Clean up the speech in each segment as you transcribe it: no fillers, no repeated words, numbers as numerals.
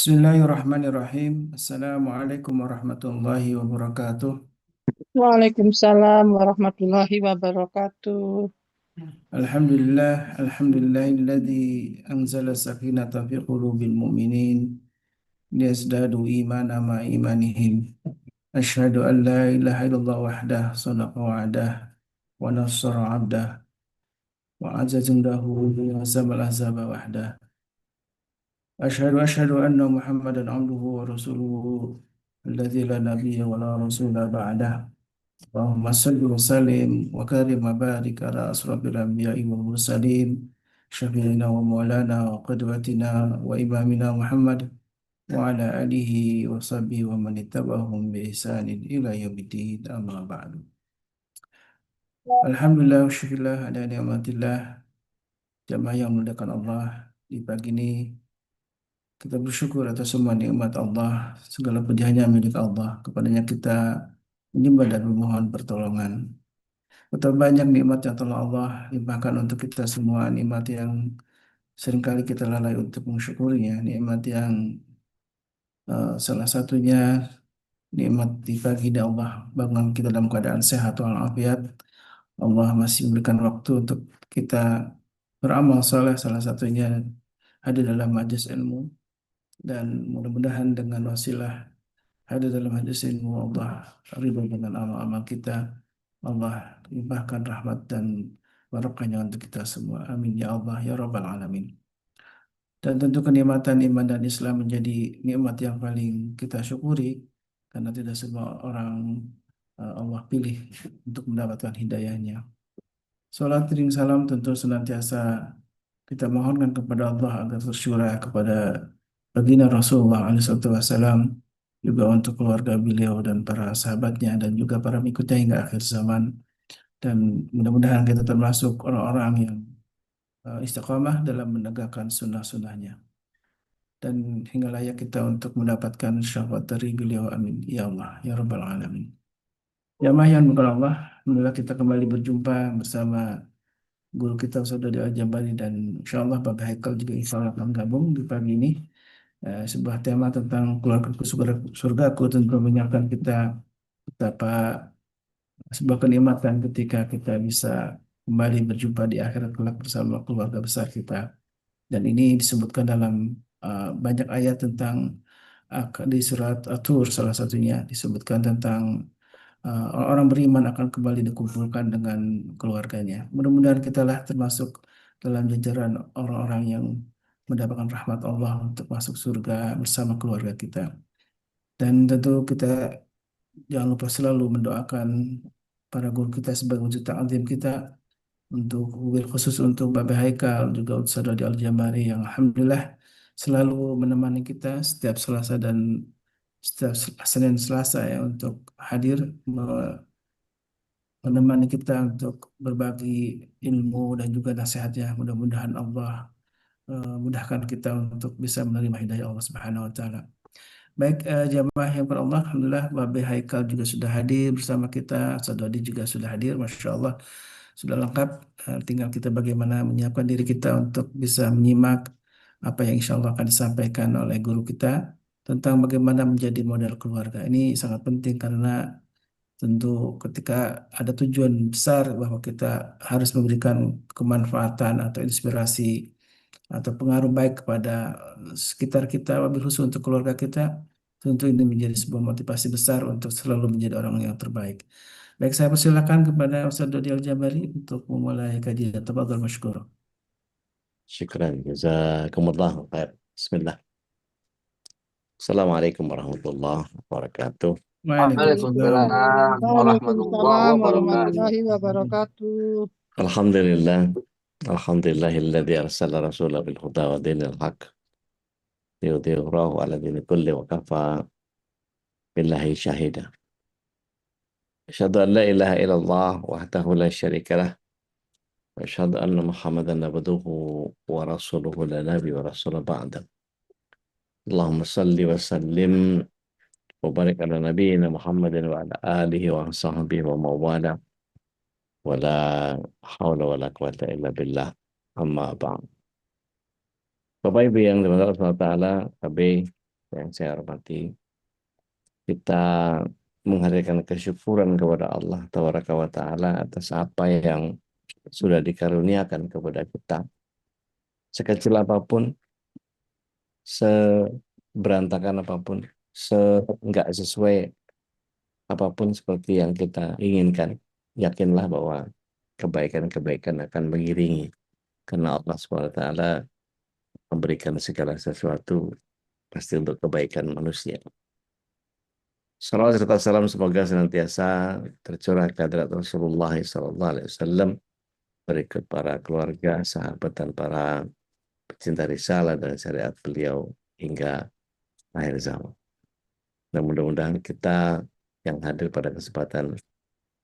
Bismillahirrahmanirrahim. Assalamualaikum warahmatullahi wabarakatuh. Waalaikumsalam warahmatullahi wabarakatuh. Alhamdulillahilladzi anzala sakinata fi qulubil mu'minin liyazdadu imana ma imanihim. Asyhadu an la ilaha illallah wahdah sadaqa wa'dah wa nassara 'abdah wa azza jundahu wa hazamal ahzaba wahdah. Asyhadu anna Muhammadan abduhu wa rasuluhu alladzi la nabiyya wa la rasula ba'dah. اللهم صل وسلم وكرم وبارك على أشرف الأنبياء والمرسلين شفيعنا ومولانا وقدوتنا وإمامنا محمد وعلى آله وصحبه ومن اتبعهم بإحسان إلى يوم الدين أما بعد. Alhamdulillah, syukurillah, ada nikmatillah, jamaah yang memuliakan Allah. Di pagi ini kita bersyukur atas semua nikmat Allah, segala puji hanya milik Allah. Kepadanya kita menyembah dan memohon pertolongan. Betapa banyak nikmat yang telah Allah limpahkan untuk kita semua, nikmat yang seringkali kita lalai untuk mensyukurinya, nikmat yang salah satunya nikmat di pagi ini Allah bangun kita dalam keadaan sehat walafiat. Allah masih memberikan waktu untuk kita beramal saleh, salah satunya hadir dalam majelis ilmu, dan mudah-mudahan dengan wasilah hadir dalam majelis ilmu Allah ridho dengan amal-amal kita. Allah limpahkan rahmat dan barakahnya untuk kita semua. Amin ya Allah ya Rabbal Alamin. Dan tentu kenikmatan iman dan Islam menjadi nikmat yang paling kita syukuri karena tidak semua orang Allah pilih untuk mendapatkan hidayahnya. Salat dan salam tentu senantiasa kita mohonkan kepada Allah agar tersyurah kepada baginda Rasulullah SAW, juga untuk keluarga beliau dan para sahabatnya dan juga para pengikutnya hingga akhir zaman. Dan mudah-mudahan kita termasuk orang-orang yang istiqamah dalam menegakkan sunnah-sunnahnya. Dan hingga layak kita untuk mendapatkan syafaat dari beliau. Amin. Ya Allah, ya Rabbal Alamin. Jamaah yang dimuliakan Allah, alhamdulillah kita kembali berjumpa bersama guru kita Ustaz Dodi Al-Jambari, dan insya Allah Bapak Haikal juga insya Allah akan gabung di pagi ini. Sebuah tema tentang keluargaku surgaku tentu mengingatkan kita betapa sebuah kenikmatan ketika kita bisa kembali berjumpa di akhirat kelak bersama keluarga besar kita. Dan ini disebutkan dalam banyak ayat tentang di surat At-Tur salah satunya disebutkan tentang orang beriman akan kembali dikumpulkan dengan keluarganya. Mudah-mudahan kitalah termasuk dalam jajaran orang-orang yang mendapatkan rahmat Allah untuk masuk surga bersama keluarga kita. Dan tentu kita jangan lupa selalu mendoakan para guru kita sebagai wujud ta'zim kita, untuk wabil khusus untuk Bapak Haikal juga Ustaz Dodi Al-Jambari yang alhamdulillah selalu menemani kita setiap Selasa dan setiap Senin Selasa ya, untuk hadir menemani kita untuk berbagi ilmu dan juga nasihatnya. Mudah-mudahan Allah mudahkan kita untuk bisa menerima hidayah Allah Subhanahu wa taala. Baik, jamaah yang Allah, alhamdulillah Babe Haikal juga sudah hadir bersama kita, Sadodi juga sudah hadir, Masya Allah sudah lengkap. Tinggal kita bagaimana menyiapkan diri kita untuk bisa menyimak apa yang insya Allah akan disampaikan oleh guru kita tentang bagaimana menjadi model keluarga. Ini sangat penting karena tentu ketika ada tujuan besar bahwa kita harus memberikan kemanfaatan atau inspirasi atau pengaruh baik kepada sekitar kita, wabil khusus untuk keluarga kita, tentu ini menjadi sebuah motivasi besar untuk selalu menjadi orang yang terbaik. Baik, saya persilakan kepada Ustaz Dodi Al-Jabari untuk memulai kajian. Tafadhol masykur. شكرا جزاكم الله خير. بسم الله. السلام عليكم ورحمة الله وبركاته. Waalaikumsalam. Waalaikumsalam warahmatullahi Waalaikumsalam wabarakatuh. warahmatullahi wabarakatuh. الحمد لله الحمد لله الذي أرسل رسوله بالهدى ودين الحق ليظهره على دين كله وكفى بالله شهيدا. أشهد أن لا إله إلا الله وحده لا شريك له وأشهد أن محمدا عبده ورسوله لا نبي ورسول بعده. اللهم صل وسلم وبارك على نبينا محمد وعلى آله وصحبه ومن والاه ولا حول ولا قوة إلا بالله أما بعد. Bapak Ibu yang dimuliakan Allah Taala, kami yang saya hormati, kita menghadirkan kesyukuran kepada Allah Tabaraka wa Ta'ala atas apa yang sudah dikaruniakan kepada kita. Sekecil apapun, seberantakan apapun, nggak sesuai apapun seperti yang kita inginkan, yakinlah bahwa kebaikan-kebaikan akan mengiringi. Karena Allah SWT memberikan segala sesuatu pasti untuk kebaikan manusia. Salawat serta salam semoga senantiasa tercurah ke hadirat Rasulullah SAW, berikut para keluarga, sahabat, dan para pecinta risalah dan syariat beliau hingga akhir zaman. Dan mudah-mudahan kita yang hadir pada kesempatan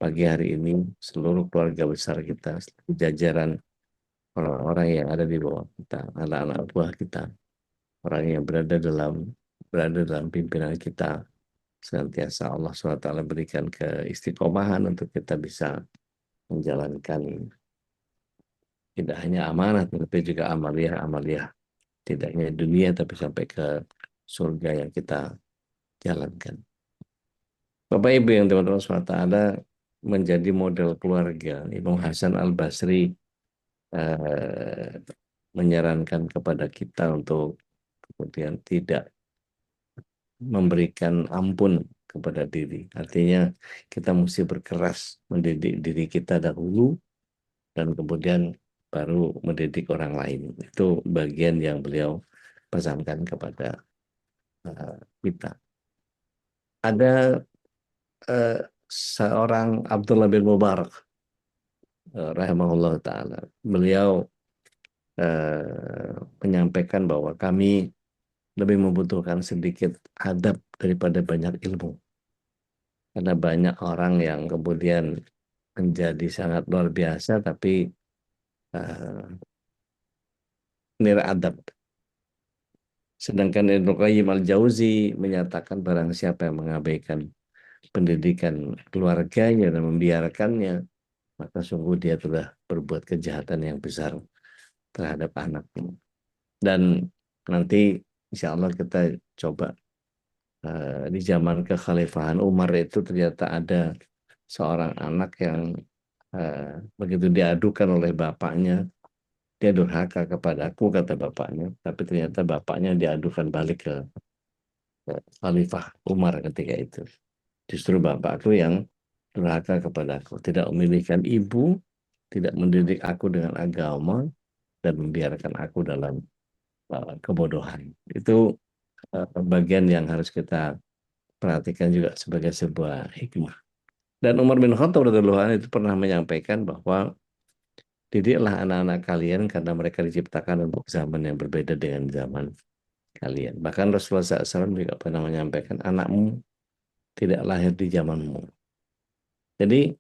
pagi hari ini, seluruh keluarga besar kita, jajaran orang-orang yang ada di bawah kita, anak-anak buah kita, orang yang berada dalam pimpinan kita, senantiasa Allah SWT berikan keistiqomahan untuk kita bisa menjalankan tidak hanya amanah, tapi juga amaliyah tidak hanya dunia, tapi sampai ke surga yang kita jalankan. Bapak Ibu yang teman-teman SWT, menjadi model keluarga, Imam Hasan Al-Basri menyarankan kepada kita untuk kemudian tidak memberikan ampun kepada diri. Artinya kita mesti berkeras mendidik diri kita dahulu dan kemudian baru mendidik orang lain. Itu bagian yang beliau pesankan kepada kita. Ada seorang Abdullah bin Mubarak rahimahullah ta'ala. Beliau menyampaikan bahwa kami lebih membutuhkan sedikit adab daripada banyak ilmu. Karena banyak orang yang kemudian menjadi sangat luar biasa tapi nira adab. Sedangkan Ibnu Qayyim Al-Jauzi menyatakan barang siapa yang mengabaikan pendidikan keluarganya dan membiarkannya, maka sungguh dia telah berbuat kejahatan yang besar terhadap anaknya. Dan nanti insya Allah kita coba di zaman kekhalifahan Umar itu ternyata ada seorang anak yang begitu diadukan oleh bapaknya, dia durhaka kepadaku, kata bapaknya, tapi ternyata bapaknya diadukan balik ke Khalifah Umar ketika itu. Justru bapakku yang durhaka kepadaku, tidak memilihkan ibu, tidak mendidik aku dengan agama, dan membiarkan aku dalam kebodohan. Itu bagian yang harus kita perhatikan juga sebagai sebuah hikmah. Dan Umar bin Khattab radhiyallahu anhu itu pernah menyampaikan bahwa didiklah anak-anak kalian karena mereka diciptakan untuk zaman yang berbeda dengan zaman kalian. Bahkan Rasulullah SAW juga pernah menyampaikan, anakmu tidak lahir di zamanmu. Jadi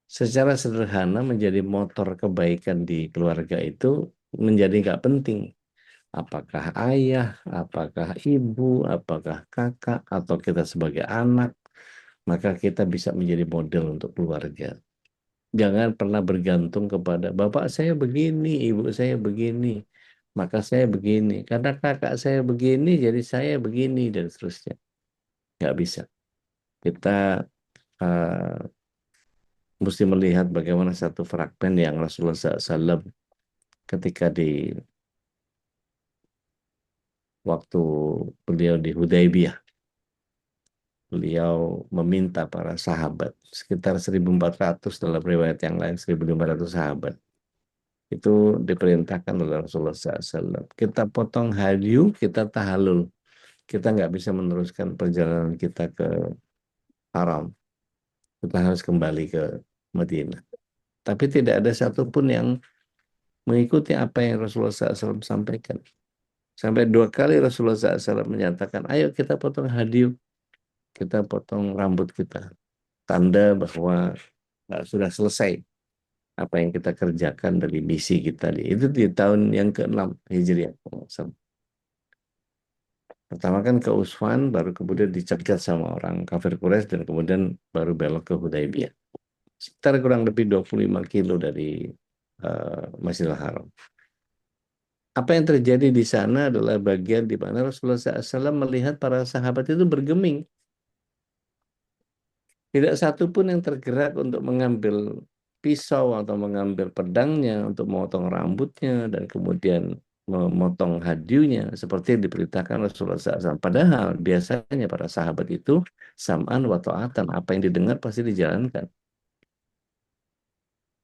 secara sederhana menjadi motor kebaikan di keluarga itu menjadi nggak penting. Apakah ayah, apakah ibu, apakah kakak, atau kita sebagai anak, maka kita bisa menjadi model untuk keluarga. Jangan pernah bergantung kepada bapak saya begini, ibu saya begini, maka saya begini. Karena kakak saya begini, jadi saya begini, dan seterusnya. Nggak bisa. Kita mesti melihat bagaimana satu fragmen yang Rasulullah SAW ketika di waktu beliau di Hudaybiyah, beliau meminta para sahabat, sekitar 1.400 dalam riwayat yang lain 1.500 sahabat, itu diperintahkan oleh Rasulullah SAW. Kita potong hadyu, kita tahalul. Kita nggak bisa meneruskan perjalanan kita ke Haram. Kita harus kembali ke Madinah. Tapi tidak ada satupun yang mengikuti apa yang Rasulullah SAW sampaikan. Sampai 2 kali Rasulullah SAW menyatakan, ayo kita potong hadyu, kita potong rambut kita. Tanda bahwa sudah selesai apa yang kita kerjakan dari misi kita. Itu di tahun yang ke-6 Hijriah. Pertama kan ke Usfan, baru kemudian dicegat sama orang kafir Quraisy, dan kemudian baru belok ke Hudaybiyah. Sekitar kurang lebih 25 kilo dari Masjidil Haram. apa yang terjadi di sana adalah bagian di mana Rasulullah SAW melihat para sahabat itu bergeming. Tidak satu pun yang tergerak untuk mengambil pisau atau mengambil pedangnya untuk memotong rambutnya dan kemudian memotong hadiunya seperti yang diperintahkan Rasulullah SAW. Padahal biasanya para sahabat itu sam'an wa ta'atan, apa yang didengar pasti dijalankan.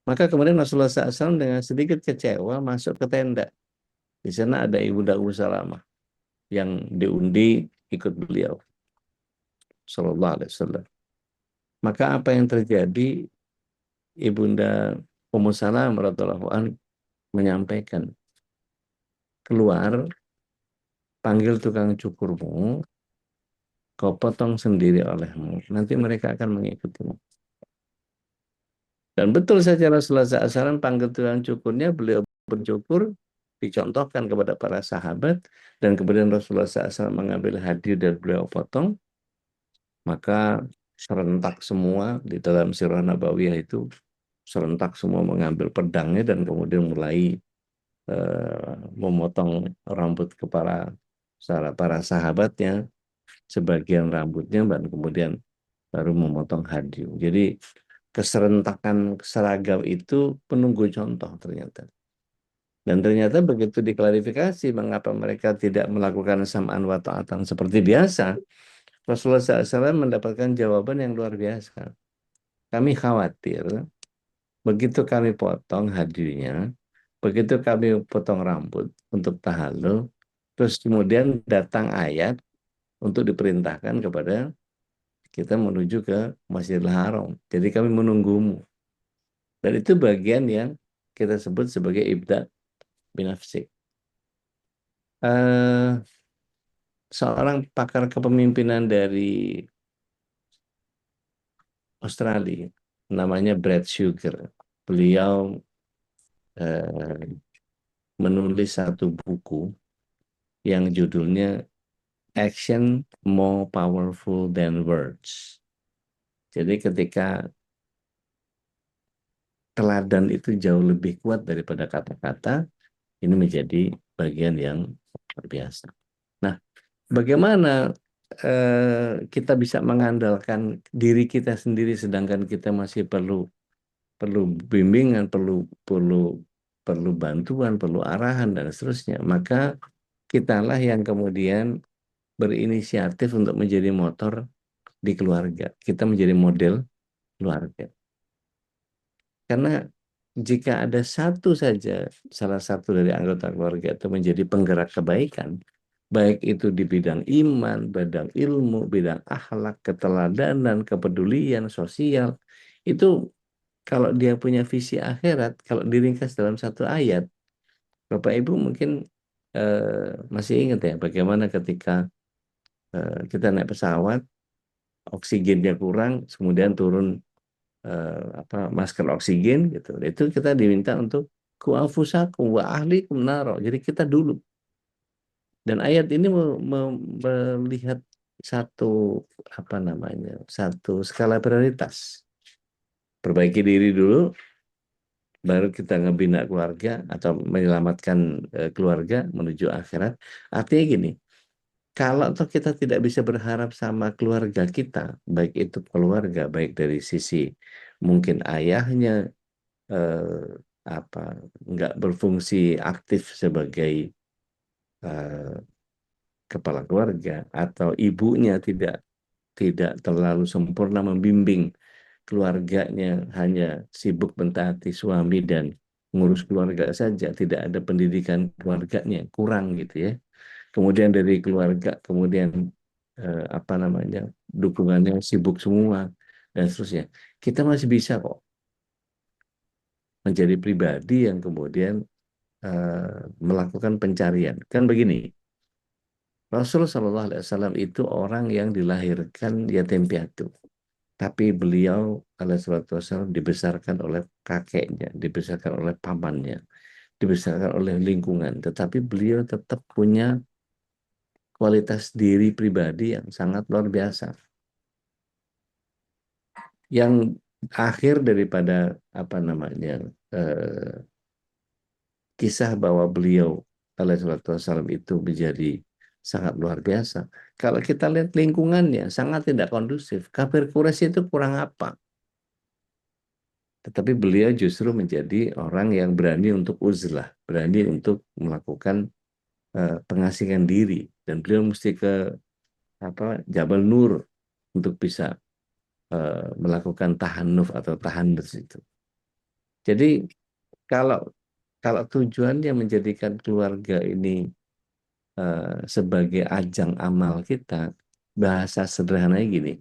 Maka kemudian Rasulullah SAW dengan sedikit kecewa masuk ke tenda. Di sana ada Ibunda Ummu Salamah yang diundi ikut beliau sallallahu alaihi wasallam. Maka apa yang terjadi, Ibunda Ummu Salamah radhiyallahu an menyampaikan, keluar, panggil tukang cukurmu, kau potong sendiri olehmu, nanti mereka akan mengikutimu. Dan betul saja Rasulullah SAW panggil tukang cukurnya, beliau bercukur, dicontohkan kepada para sahabat, dan kemudian Rasulullah SAW mengambil hadiah dan beliau potong, maka serentak semua di dalam sirah Nabawiyah itu, serentak semua mengambil pedangnya dan kemudian mulai memotong rambut kepala para sahabatnya, sebagian rambutnya, dan kemudian baru memotong hadiu. Jadi keserentakan seragam itu penunggu contoh ternyata. Dan ternyata begitu diklarifikasi mengapa mereka tidak melakukan sam'an wa ta'atan seperti biasa, Rasulullah SAW mendapatkan jawaban yang luar biasa. Kami khawatir begitu kami potong hadiunya, begitu kami potong rambut untuk tahallul, terus kemudian datang ayat untuk diperintahkan kepada kita menuju ke Masjidil Haram. Jadi kami menunggumu. Dan itu bagian yang kita sebut sebagai ibda binafsi. Seorang pakar kepemimpinan dari Australia, namanya Brad Sugar. Beliau menulis satu buku yang judulnya Action More Powerful Than Words. Jadi ketika teladan itu jauh lebih kuat daripada kata-kata, ini menjadi bagian yang luar biasa. Nah, bagaimana kita bisa mengandalkan diri kita sendiri sedangkan kita masih perlu bimbingan, perlu bantuan, perlu arahan dan seterusnya. Maka kitalah yang kemudian berinisiatif untuk menjadi motor di keluarga. Kita menjadi model keluarga. Karena jika ada satu saja, salah satu dari anggota keluarga itu menjadi penggerak kebaikan, baik itu di bidang iman, bidang ilmu, bidang akhlak, keteladanan, kepedulian, sosial, itu kalau dia punya visi akhirat, kalau diringkas dalam satu ayat, Bapak Ibu mungkin masih ingat ya, bagaimana ketika kita naik pesawat, oksigennya kurang, kemudian turun masker oksigen gitu. Itu kita diminta untuk ku anfusakum wa ahlikum naro. Jadi kita dulu. Dan ayat ini melihat satu satu skala prioritas. Perbaiki diri dulu, baru kita ngebina keluarga atau menyelamatkan keluarga menuju akhirat. Artinya gini, kalau toh kita tidak bisa berharap sama keluarga kita, baik itu keluarga, baik dari sisi mungkin ayahnya eh, nggak berfungsi aktif sebagai eh, kepala keluarga, atau ibunya tidak terlalu sempurna membimbing keluarganya, hanya sibuk mentaati suami dan ngurus keluarga saja, tidak ada pendidikan keluarganya, kurang gitu ya. Kemudian dari keluarga, kemudian dukungannya sibuk semua dan seterusnya. Kita masih bisa kok menjadi pribadi yang kemudian melakukan pencarian. Kan begini, Rasulullah SAW itu orang yang dilahirkan yatim piatu. Tapi beliau alaihissalatu wassalam dibesarkan oleh kakeknya, dibesarkan oleh pamannya, dibesarkan oleh lingkungan. Tetapi beliau tetap punya kualitas diri pribadi yang sangat luar biasa. Yang akhir daripada kisah bahwa beliau Alaihissalam itu menjadi sangat luar biasa. Kalau kita lihat lingkungannya sangat tidak kondusif. Kafir Quraisy itu kurang apa? Tetapi beliau justru menjadi orang yang berani untuk uzlah, berani untuk melakukan pengasingan diri, dan beliau mesti ke Jabal Nur untuk bisa melakukan tahanuf atau tahandus itu. Jadi kalau kalau tujuannya menjadikan keluarga ini sebagai ajang amal kita, bahasa sederhananya gini,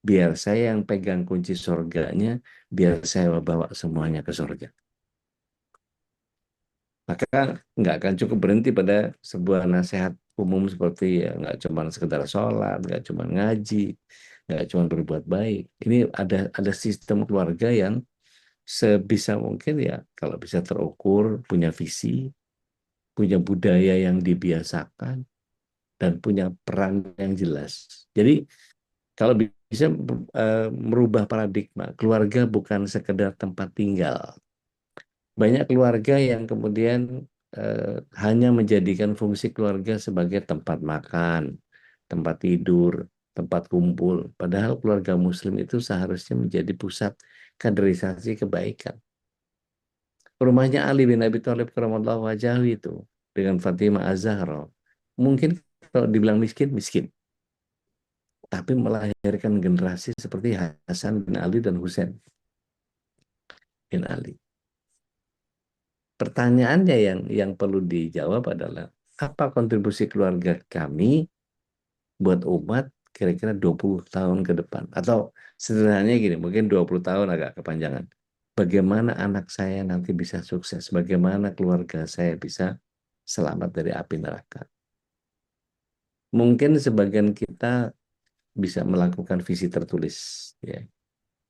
biar saya yang pegang kunci surganya, biar saya bawa semuanya ke surga. Maka nggak akan cukup berhenti pada sebuah nasihat umum seperti ya nggak cuma sekedar sholat, nggak cuma ngaji, nggak cuma berbuat baik. Ini ada sistem keluarga yang sebisa mungkin ya kalau bisa terukur, punya visi, punya budaya yang dibiasakan, dan punya peran yang jelas. Jadi kalau bisa merubah paradigma, keluarga bukan sekedar tempat tinggal. Banyak keluarga yang kemudian hanya menjadikan fungsi keluarga sebagai tempat makan, tempat tidur, tempat kumpul. Padahal keluarga Muslim itu seharusnya menjadi pusat kaderisasi kebaikan. Rumahnya Ali bin Abi Thalib karramallahu wajhahu itu dengan Fatimah Az-Zahra, mungkin kalau dibilang miskin, miskin. Tapi melahirkan generasi seperti Hasan bin Ali dan Husain bin Ali. Pertanyaannya yang perlu dijawab adalah, apa kontribusi keluarga kami buat umat kira-kira 20 tahun ke depan? Atau sederhananya gini, mungkin 20 tahun agak kepanjangan. Bagaimana anak saya nanti bisa sukses? Bagaimana keluarga saya bisa selamat dari api neraka? Mungkin sebagian kita bisa melakukan visi tertulis, ya.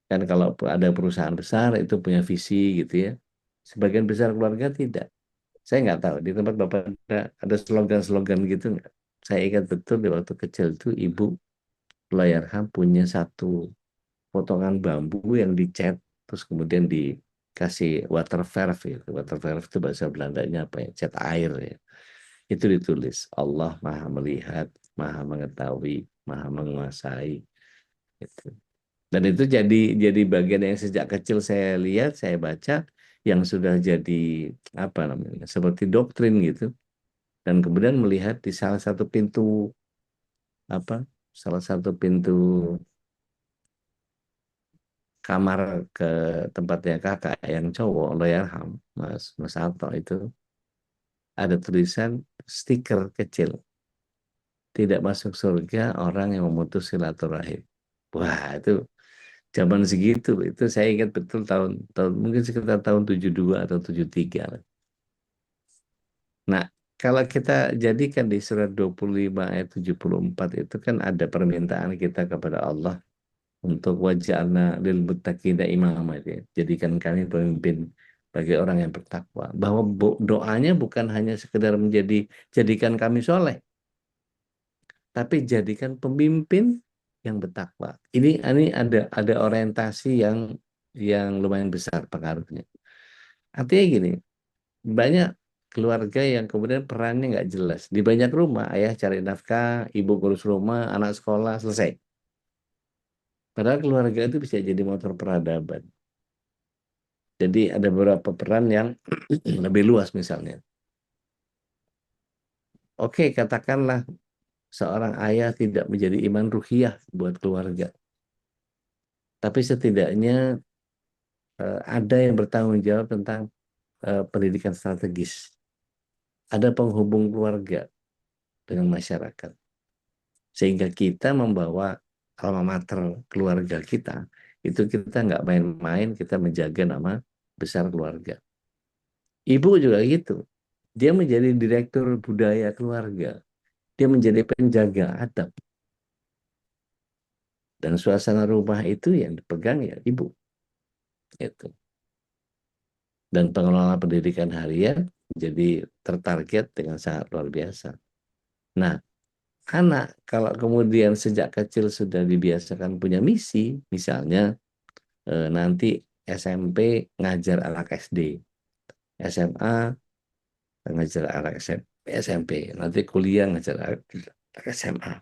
Kan kalau ada perusahaan besar itu punya visi gitu ya. Sebagian besar keluarga tidak. Saya nggak tahu di tempat Bapak ada slogan-slogan gitu nggak? Saya ingat betul di waktu kecil itu ibu Allahyarham punya satu potongan bambu yang dicat terus kemudian dikasih water verf itu. Water verf itu bahasa Belandanya apa ya? Cat air ya. Itu ditulis Allah Maha Melihat, Maha Mengetahui, Maha Menguasai. Gitu. Dan itu jadi bagian yang sejak kecil saya lihat, saya baca, yang sudah jadi apa namanya, seperti doktrin gitu. Dan kemudian melihat di salah satu pintu apa, salah satu pintu kamar ke tempatnya kakak yang cowok, Allahyarham, Mas Ato itu ada tulisan stiker kecil, tidak masuk surga orang yang memutus silaturahim. Wah itu zaman segitu itu saya ingat betul tahun tahun mungkin sekitar tahun 72 atau 73. Nah, kalau kita jadikan di surat 25 ayat 74 itu kan ada permintaan kita kepada Allah untuk waj'alna lil muttaqina imama ya. Jadikan kami pemimpin bagi orang yang bertakwa. Bahwa doanya bukan hanya sekedar jadikan kami soleh, tapi jadikan pemimpin yang bertakwa. Ini ada orientasi yang lumayan besar pengaruhnya. Artinya gini, banyak keluarga yang kemudian perannya nggak jelas. Di banyak rumah, ayah cari nafkah, ibu ngurus rumah, anak sekolah, selesai. Padahal keluarga itu bisa jadi motor peradaban. Jadi ada beberapa peran yang lebih luas misalnya. Oke, katakanlah seorang ayah tidak menjadi iman ruhiyah buat keluarga. Tapi setidaknya ada yang bertanggung jawab tentang pendidikan strategis. Ada penghubung keluarga dengan masyarakat. Sehingga kita membawa alma mater keluarga kita, itu kita nggak main-main, kita menjaga nama besar keluarga. Ibu juga gitu. Dia menjadi direktur budaya keluarga. Dia menjadi penjaga adab. Dan suasana rumah itu yang dipegang ya ibu. Itu. Dan pengelola pendidikan harian jadi tertarget dengan sangat luar biasa. Nah, anak kalau kemudian sejak kecil sudah dibiasakan punya misi, misalnya nanti SMP ngajar anak SD, SMA ngajar anak SMP, nanti kuliah ngajar SMA,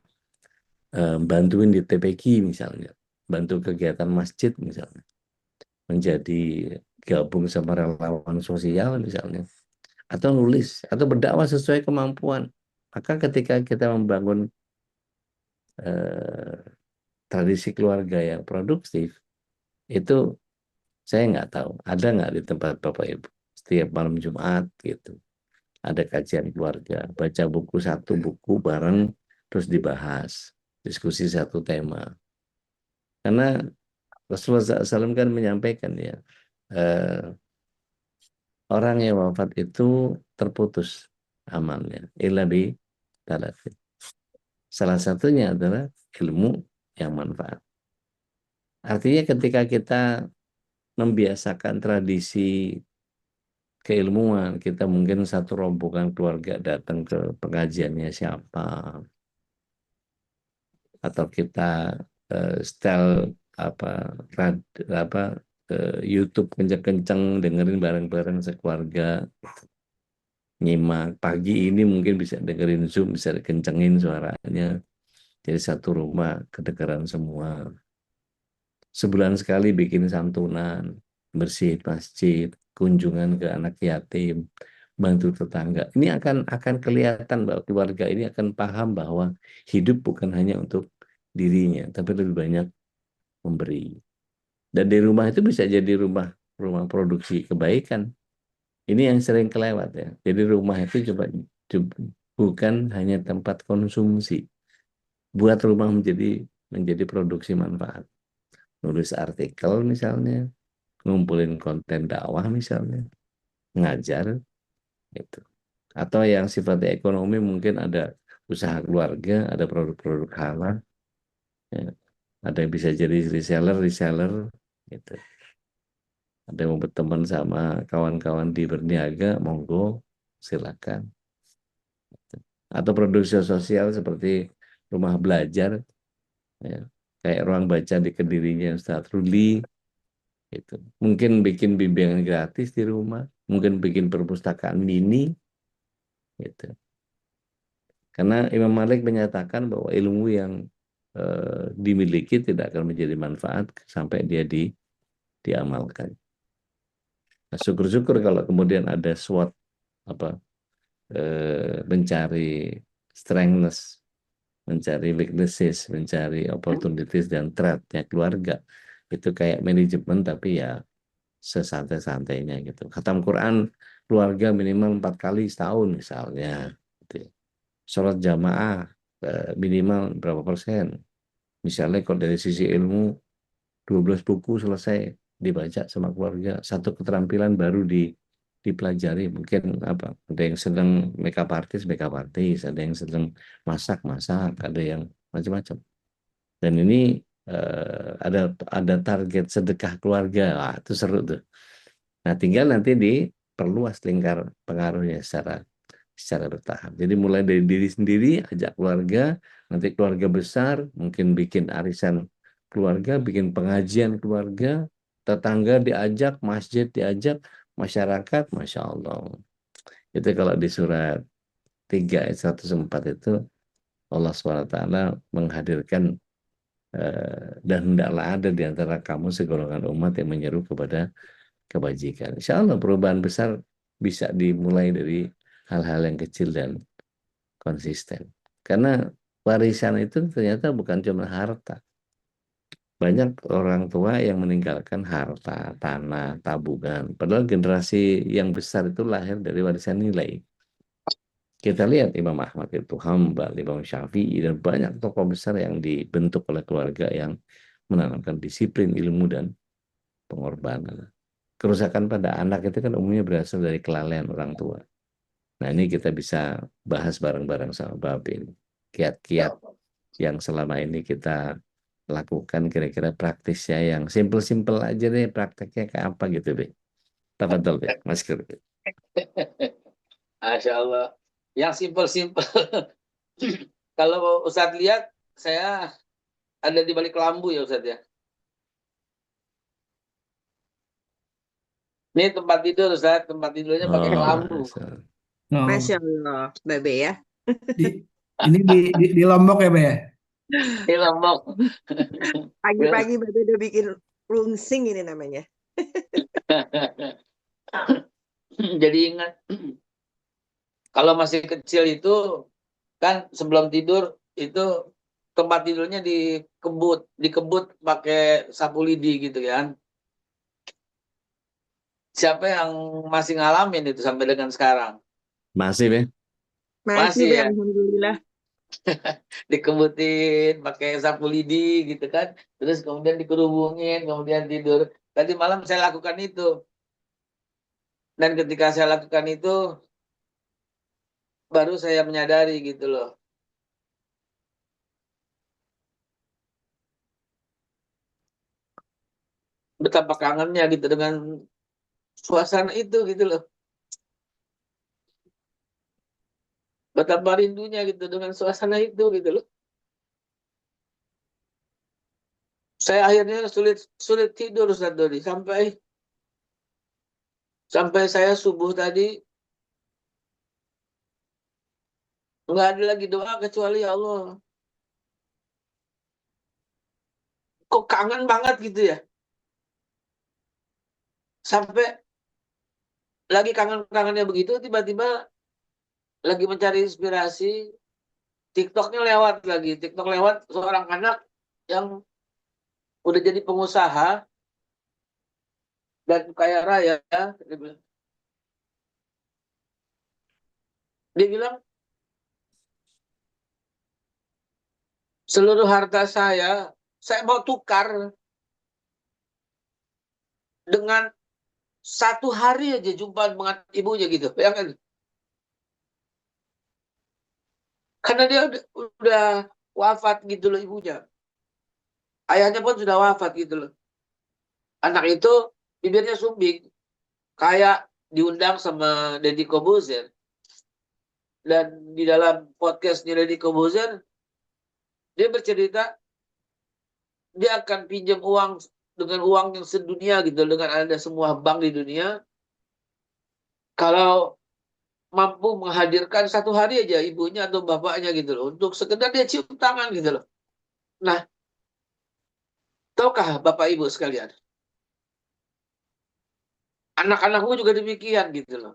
bantuin di TPQ misalnya, bantu kegiatan masjid misalnya, menjadi gabung sama relawan sosial misalnya, atau nulis atau berdakwah sesuai kemampuan. Maka ketika kita membangun eh, tradisi keluarga yang produktif, itu saya nggak tahu ada nggak di tempat Bapak Ibu setiap malam Jumat gitu ada kajian keluarga, baca buku satu buku bareng terus dibahas, diskusi satu tema. Karena Rasulullah SAW kan menyampaikan ya, eh, orang yang wafat itu terputus amalnya, illa bi talatin. Salah satunya adalah ilmu yang manfaat. Artinya ketika kita membiasakan tradisi keilmuan, kita mungkin satu rombongan keluarga datang ke pengajiannya siapa, atau kita style apa apa YouTube kenceng-kenceng dengerin bareng-bareng sekeluarga, nyimak pagi ini mungkin bisa dengerin Zoom, bisa kencengin suaranya, jadi satu rumah kedengaran semua. Sebulan sekali bikin santunan, bersihin masjid, kunjungan ke anak yatim, bantu tetangga. Ini akan kelihatan bahwa keluarga ini akan paham bahwa hidup bukan hanya untuk dirinya, tapi lebih banyak memberi. Dan di rumah itu bisa jadi rumah rumah produksi kebaikan. Ini yang sering kelewat ya. Jadi rumah itu bukan hanya tempat konsumsi. Buat rumah menjadi produksi manfaat. Nulis artikel misalnya, ngumpulin konten dakwah misalnya, ngajar gitu. Atau yang sifatnya ekonomi mungkin ada usaha keluarga, ada produk-produk halal, ya. Ada yang bisa jadi reseller gitu. Ada yang mau berteman sama kawan-kawan di berniaga, monggo silakan. Atau produksi sosial seperti rumah belajar, ya. Kayak ruang baca di Kedirinya Ustadz Ruli, gitu. Mungkin bikin bimbingan gratis di rumah, mungkin bikin perpustakaan mini, gitu. Karena Imam Malik menyatakan bahwa ilmu yang dimiliki tidak akan menjadi manfaat sampai dia diamalkan. Nah, syukur-syukur kalau kemudian ada SWOT apa mencari strengthness, mencari weaknesses, mencari opportunities dan threat-nya keluarga. Itu kayak manajemen tapi ya sesantai-santainya gitu. Khatam Quran keluarga minimal 4 kali setahun misalnya. Gitu. Sholat jamaah minimal berapa persen. Misalnya kalau dari sisi ilmu 12 buku selesai dibaca sama keluarga, satu keterampilan baru dipelajari. Mungkin apa? Ada yang sedang makeup artist, ada yang sedang masak, ada yang macam-macam. Dan ini ada target sedekah keluarga. Wah, itu seru tuh. Nah, tinggal nanti diperluas lingkar pengaruhnya secara bertahap. Jadi mulai dari diri sendiri, ajak keluarga, nanti keluarga besar, mungkin bikin arisan keluarga, bikin pengajian keluarga, tetangga diajak, masjid diajak, masyarakat, Masya Allah. Itu kalau di surat 3 ayat 104 itu, Allah SWT menghadirkan dan hendaklah ada di antara kamu segolongan umat yang menyeru kepada kebajikan. Insya Allah perubahan besar bisa dimulai dari hal-hal yang kecil dan konsisten. Karena warisan itu ternyata bukan cuma harta. Banyak orang tua yang meninggalkan harta, tanah, tabungan. Padahal generasi yang besar itu lahir dari warisan nilai. Kita lihat Imam Ahmad itu Hambal, Imam Syafi'i, dan banyak tokoh besar yang dibentuk oleh keluarga yang menanamkan disiplin, ilmu, dan pengorbanan. Kerusakan pada anak itu kan umumnya berasal dari kelalaian orang tua. Nah, ini kita bisa bahas bareng-bareng sama Babin. Kiat-kiat yang selama ini kita lakukan kira-kira praktisnya yang simple-simple aja deh, prakteknya kayak apa gitu, Be. Tafadhol, Be. Mas Kir. Masya Allah. Yang simpel-simpel. Kalau Ustadz lihat, saya ada di balik lampu ya Ustadz ya. Ini tempat tidur Ustadz, tempat tidurnya pakai Oh, kelambu. Oh, Masya Allah, Babe ya. di, ini di Lombok ya, Be ya? Di Lombok. Pagi-pagi Babe udah bikin rungsing ini namanya. Jadi ingat, kalau masih kecil itu kan sebelum tidur itu tempat tidurnya dikebut pakai sapu lidi gitu kan. Siapa yang masih ngalamin itu sampai dengan sekarang? Masih, Be? Masih Masih Be, ya, Alhamdulillah. dikebutin pakai sapu lidi gitu kan. Terus kemudian dikerubungin, kemudian tidur. Tadi malam saya lakukan itu. Dan ketika saya lakukan itu, baru saya menyadari gitu loh. Betapa kangennya gitu dengan suasana itu gitu loh. Betapa rindunya gitu dengan suasana itu gitu loh. Saya akhirnya sulit tidur Ustaz Dodi sampai saya subuh tadi nggak ada lagi doa kecuali ya Allah. Kok kangen banget gitu ya. Sampai lagi kangen-kangennya begitu tiba-tiba lagi mencari inspirasi, TikToknya lewat lagi. TikTok lewat seorang anak yang udah jadi pengusaha dan kaya raya. Dia bilang seluruh harta saya mau tukar dengan 1 hari aja jumpa dengan ibunya gitu. Bayangkan. Karena dia udah wafat gitu loh ibunya. Ayahnya pun sudah wafat gitu loh. Anak itu bibirnya sumbing. Kayak diundang sama Deddy Corbuzier. Dan di dalam podcastnya Deddy Corbuzier, dia bercerita dia akan pinjam uang dengan uang yang sedunia gitu. Dengan ada semua bank di dunia. Kalau mampu menghadirkan 1 hari aja ibunya atau bapaknya gitu loh. Untuk sekedar dia cium tangan gitu loh. Nah, tahukah Bapak Ibu sekalian? Anak-anakmu juga demikian gitu loh.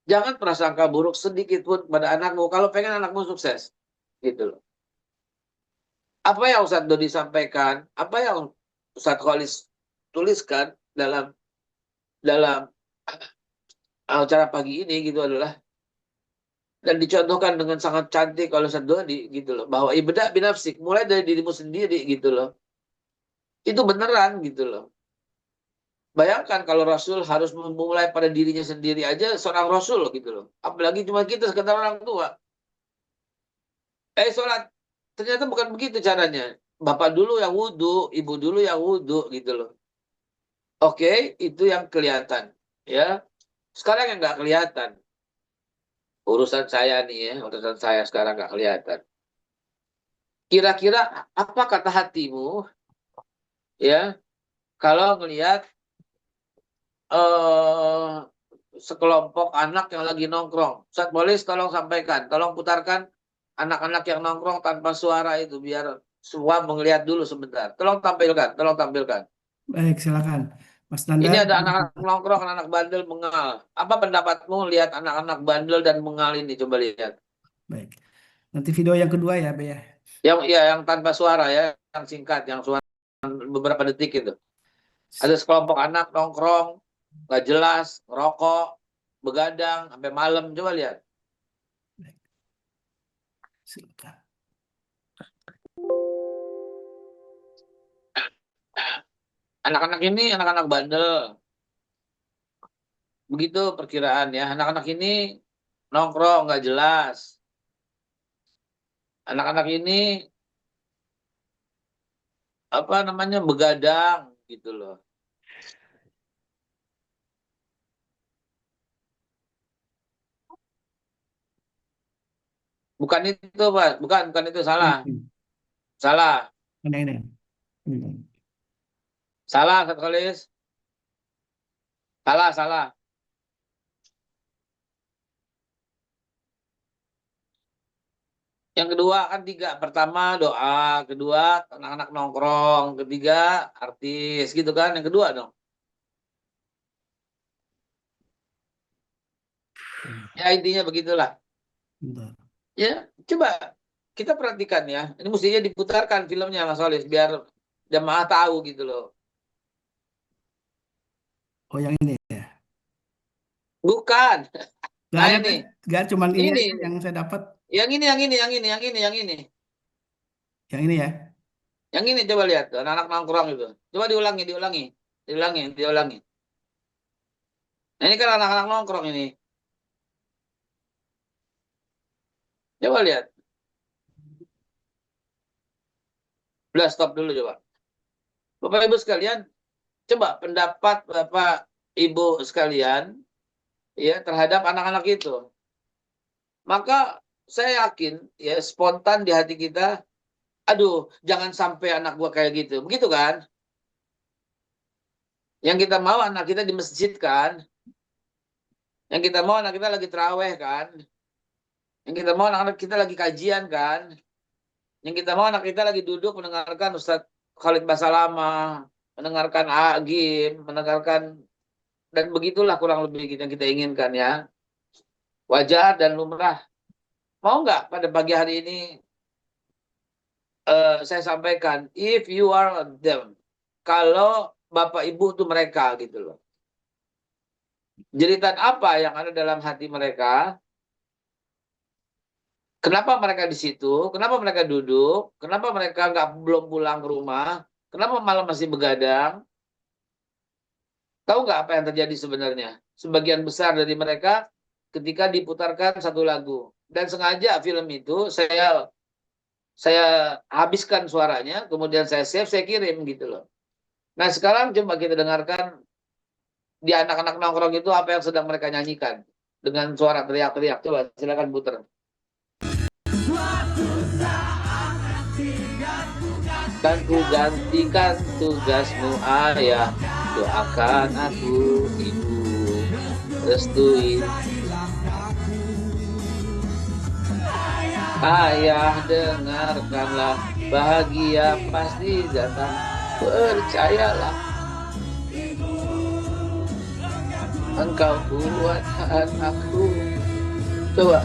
Jangan prasangka buruk sedikit pun pada anakmu kalau pengen anakmu sukses. Gitu loh. Apa yang Ustadz Dodi sampaikan, apa yang Ustadz Khalis tuliskan dalam dalam acara pagi ini gitu adalah dan dicontohkan dengan sangat cantik oleh Ustadz Dodi gitu loh. Bahwa ibadah binafsik, mulai dari dirimu sendiri gitu loh. Itu beneran gitu loh. Bayangkan kalau Rasul harus memulai pada dirinya sendiri aja seorang Rasul gitu loh. Apalagi cuma kita sekedar orang tua. Sholat. Ternyata bukan begitu caranya. Bapak dulu yang wudhu, ibu dulu yang wudhu gitu loh. Oke, itu yang kelihatan. Ya, sekarang yang nggak kelihatan. Urusan saya nih ya, urusan saya sekarang nggak kelihatan. Kira-kira apa kata hatimu ya kalau ngelihat eh sekelompok anak yang lagi nongkrong. Ustaz Bolis tolong sampaikan, tolong putarkan anak-anak yang nongkrong tanpa suara itu biar semua melihat dulu sebentar. Tolong tampilkan, tolong tampilkan. Baik, silakan. Mas Ini Nandar. ada anak-anak nongkrong, anak-anak bandel mengal. Apa pendapatmu lihat anak-anak bandel dan mengal ini? Coba lihat. Baik. Nanti video yang kedua ya, Be ya. Yang ya yang tanpa suara ya, yang singkat, yang suara beberapa detik itu. Ada sekelompok anak nongkrong, nggak jelas, ngerokok, begadang sampai malam. Coba lihat. Silakan. Anak-anak ini anak-anak bandel. Begitu perkiraan ya. Anak-anak ini nongkrong nggak jelas. Anak-anak ini apa namanya begadang gitu loh. Bukan itu, Pak. Bukan itu salah. Salah. Ini. Salah, Katolis. Salah. Yang kedua kan tiga. Pertama doa, kedua anak-anak nongkrong, ketiga artis gitu kan. Yang kedua dong. Ya intinya begitulah. Bentar. Ya, coba kita perhatikan ya. Ini mestinya diputarkan filmnya Mas Solis biar jamaah tahu gitu loh. Oh yang ini ya. Bukan. Gak Nah ada, ini, gak cuman ini ini, aja ini. yang saya dapat. Yang ini, yang ini, yang ini, yang ini, yang ini. Yang ini ya. Yang ini coba lihat, tuh, anak-anak nongkrong itu. Coba diulangi, diulangi, diulangi, diulangi. Nah, ini kan anak-anak nongkrong ini. Coba lihat. Udah stop dulu coba. Bapak Ibu sekalian, coba pendapat Bapak Ibu sekalian ya terhadap anak-anak itu. Maka saya yakin ya spontan di hati kita, aduh, jangan sampai anak gua kayak gitu. Begitu kan? Yang kita mau anak kita di masjid kan? Yang kita mau anak kita lagi terawih kan? Yang kita mau anak-anak kita lagi kajian kan? Yang kita mau anak kita lagi duduk mendengarkan Ustadz Khalid Basalamah, mendengarkan Agim, mendengarkan, dan begitulah kurang lebih yang kita inginkan ya. Wajar dan lumrah. Mau nggak pada pagi hari ini saya sampaikan, if you are them, kalau Bapak Ibu tuh mereka gitu loh. Jeritan apa yang ada dalam hati mereka? Kenapa mereka di situ? Kenapa mereka duduk? Kenapa mereka belum pulang ke rumah? Kenapa malam masih begadang? Tahu nggak apa yang terjadi sebenarnya? Sebagian besar dari mereka ketika diputarkan satu lagu. Dan sengaja film itu saya habiskan suaranya, kemudian saya save, saya kirim gitu loh. Nah sekarang coba kita dengarkan di anak-anak nongkrong itu apa yang sedang mereka nyanyikan. Dengan suara teriak-teriak. Coba silakan putar. Kan ku gantikan tugasmu ayah, doakan aku ibu, restuin ayah, dengarkanlah, bahagia pasti datang, percayalah, engkau kuatkan aku. Coba.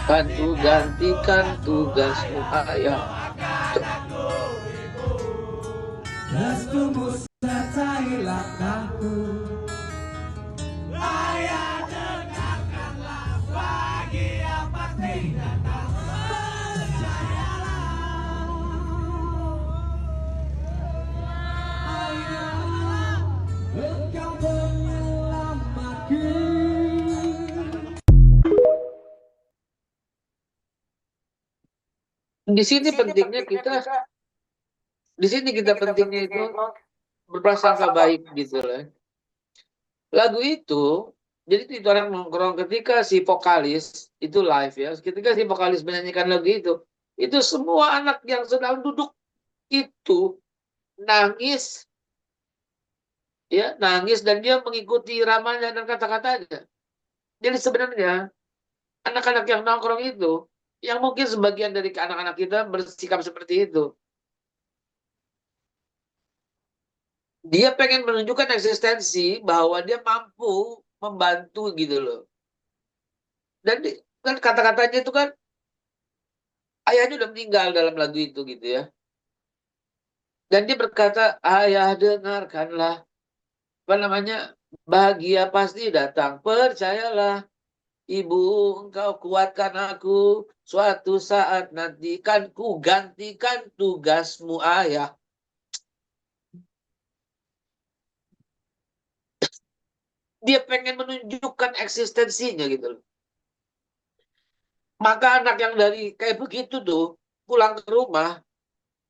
Kan ku gantikan tugasmu ayah. Restumu sertai langkahku. Ayah dengarkanlah, bahagia pasti datang, percayalah. Ayah, engkau penyelamatku. Di sini pentingnya kita, di sini kita pentingnya itu berprasangka baik gitu loh. Lagu itu, jadi itu orang nongkrong ketika si vokalis itu live ya, ketika si vokalis menyanyikan lagu itu semua anak yang sedang duduk itu nangis, ya nangis dan dia mengikuti iramanya dan kata-katanya. Jadi sebenarnya anak-anak yang nongkrong itu, yang mungkin sebagian dari anak-anak kita bersikap seperti itu, dia pengen menunjukkan eksistensi bahwa dia mampu membantu gitu loh. Dan kan kata-katanya itu kan ayahnya udah meninggal dalam lagu itu gitu ya. Dan dia berkata, ayah dengarkanlah, apa namanya, bahagia pasti datang, percayalah, ibu engkau kuatkan aku, suatu saat nanti kan ku gantikan tugasmu ayah. Dia pengen menunjukkan eksistensinya gitu loh. Maka anak yang dari kayak begitu tuh, pulang ke rumah,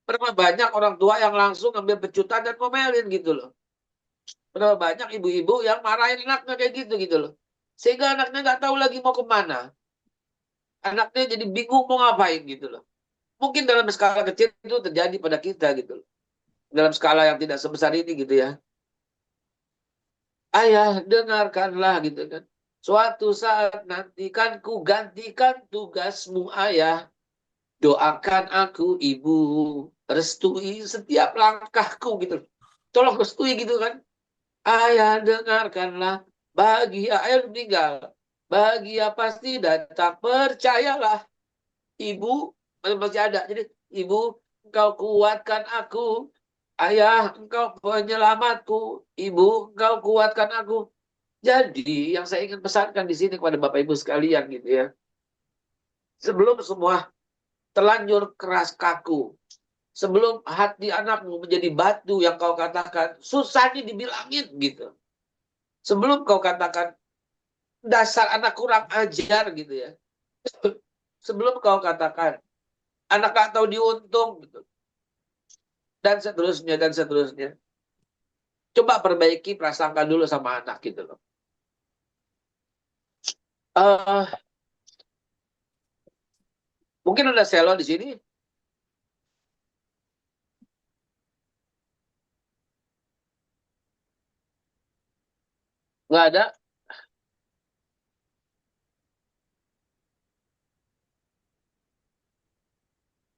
berapa banyak orang tua yang langsung ambil pecutan dan ngomelin gitu loh. Berapa banyak ibu-ibu yang marahin anaknya kayak gitu loh. Sehingga anaknya nggak tahu lagi mau kemana. Anaknya jadi bingung mau ngapain gitu loh. Mungkin dalam skala kecil itu terjadi pada kita gitu loh. Dalam skala yang tidak sebesar ini gitu ya. Ayah dengarkanlah gitu kan. Suatu saat nanti kan ku gantikan tugasmu ayah. Doakan aku ibu, restui setiap langkahku gitu. Tolong restui gitu kan. Ayah dengarkanlah, bahagia ayah meninggal. Bahagia pasti datang, percayalah. Ibu masih ada. Jadi ibu, engkau kuatkan aku. Ayah, engkau penyelamatku. Ibu, engkau kuatkan aku. Jadi yang saya ingin pesankan di sini kepada Bapak Ibu sekalian gitu ya. Sebelum semua terlanjur keras kaku. Sebelum hati anakmu menjadi batu yang kau katakan, susah nih dibilangin gitu. Sebelum kau katakan, dasar anak kurang ajar gitu ya. Sebelum kau katakan, anak gak tahu diuntung gitu. Dan seterusnya, dan seterusnya. Coba perbaiki prasangka dulu sama anak gitu loh. Mungkin ada Selo di sini. Nggak ada.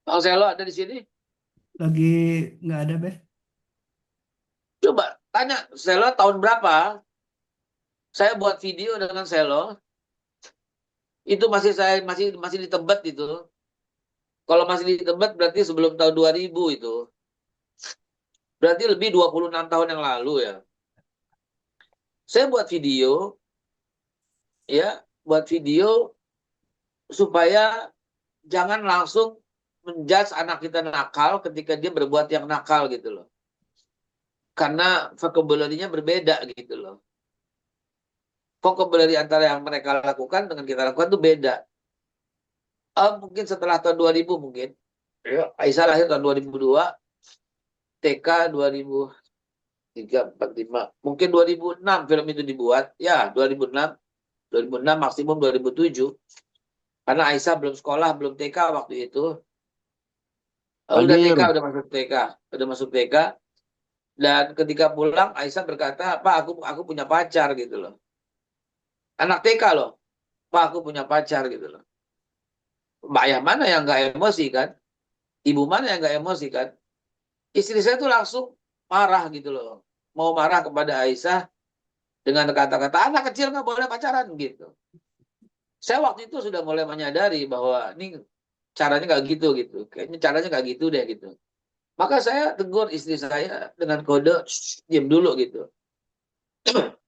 Bang Selo ada di sini. Lagi nggak ada, Beh. Coba tanya Selo tahun berapa? Saya buat video dengan Selo. Itu masih di Tebet itu. Kalau masih di Tebet berarti sebelum tahun 2000 itu. Berarti lebih 26 tahun yang lalu ya. Saya buat video ya, buat video supaya jangan langsung menjudge anak kita nakal ketika dia berbuat yang nakal gitu loh. Karena vocabulary-nya berbeda gitu loh. Vocabulary antara yang mereka lakukan dengan kita lakukan itu beda. Mungkin setelah tahun 2000 mungkin. Ya, Aisyah lahir tahun 2002. TK 2003, 4, 5. Mungkin 2006 film itu dibuat. Ya, 2006. 2006 maksimum 2007. Karena Aisyah belum sekolah, belum TK waktu itu. Udah Amir. TK, udah masuk TK. Udah masuk TK. Dan ketika pulang, Aisyah berkata, Pak, aku punya pacar gitu loh. Anak TK loh. Pak, aku punya pacar gitu loh. Mbak ayah mana yang nggak emosi kan? Ibu mana yang nggak emosi kan? Istri saya tuh langsung marah gitu loh. Mau marah kepada Aisyah dengan kata-kata, anak kecil nggak boleh pacaran gitu. Saya waktu itu sudah mulai menyadari bahwa ini caranya nggak gitu gitu. Kayaknya caranya nggak gitu deh gitu. Maka saya tegur istri saya dengan kode, diam dulu gitu.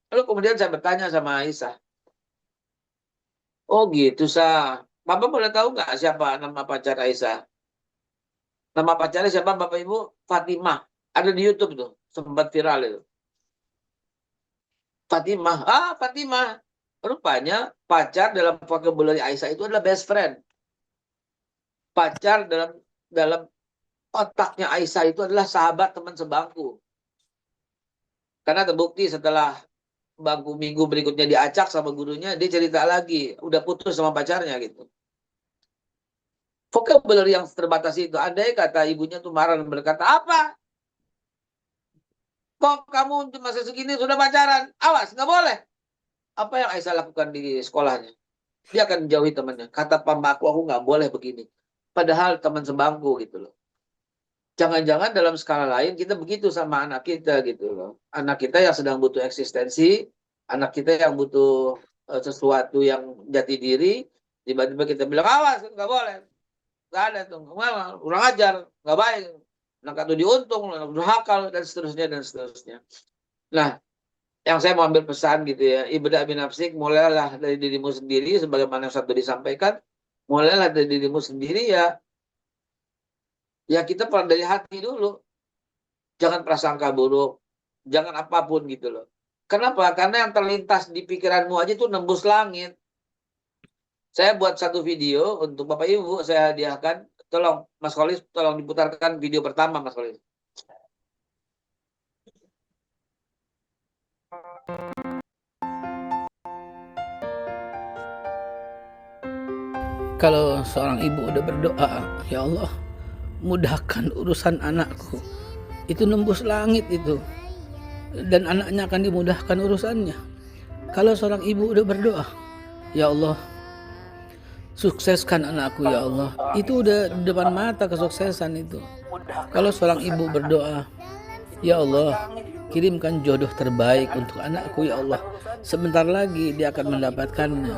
Lalu kemudian saya bertanya sama Aisyah, oh gitu sah. Bapak boleh tahu nggak siapa nama pacar Aisyah? Nama pacarnya siapa Bapak Ibu? Fatimah. Ada di YouTube tuh, sempat viral itu. Fatimah. Fatimah. Rupanya pacar dalam vocabulary Aisyah itu adalah best friend. Pacar dalam otaknya Aisyah itu adalah sahabat teman sebangku. Karena terbukti setelah bangku minggu berikutnya diacak sama gurunya, dia cerita lagi, udah putus sama pacarnya gitu. Vocabulary yang terbatas itu, andai kata ibunya tuh marah dan berkata, apa? Kok kamu masih segini sudah pacaran? Awas, nggak boleh. Apa yang Aisyah lakukan di sekolahnya? Dia akan menjauhi temannya. Kata pamaku, aku nggak boleh begini. Padahal teman sebangku gitu loh. Jangan-jangan dalam skala lain kita begitu sama anak kita gitu loh. Anak kita yang sedang butuh eksistensi, anak kita yang butuh sesuatu yang jati diri, tiba-tiba kita bilang, awas, nggak boleh. Nggak ada tuh, kurang ajar, nggak baik. Anak itu diuntung, anak durhaka, dan seterusnya, dan seterusnya. Nah, yang saya mau ambil pesan gitu ya, ibda' binafsik, mulailah dari dirimu sendiri, sebagaimana yang satu disampaikan, mulailah dari dirimu sendiri ya kita pelan dari hati dulu. Jangan prasangka buruk, jangan apapun gitu loh. Kenapa? Karena yang terlintas di pikiranmu aja itu nembus langit. Saya buat satu video untuk Bapak Ibu, saya hadiahkan. Tolong Mas Kholis, tolong diputarkan video pertama Mas Kholis. Kalau seorang ibu udah berdoa, ya Allah, mudahkan urusan anakku, itu nembus langit itu, dan anaknya akan dimudahkan urusannya. Kalau seorang ibu udah berdoa, ya Allah, sukseskan anakku ya Allah. Itu udah di depan mata kesuksesan itu. Kalau seorang ibu berdoa, ya Allah, kirimkan jodoh terbaik untuk anakku ya Allah. Sebentar lagi dia akan mendapatkannya.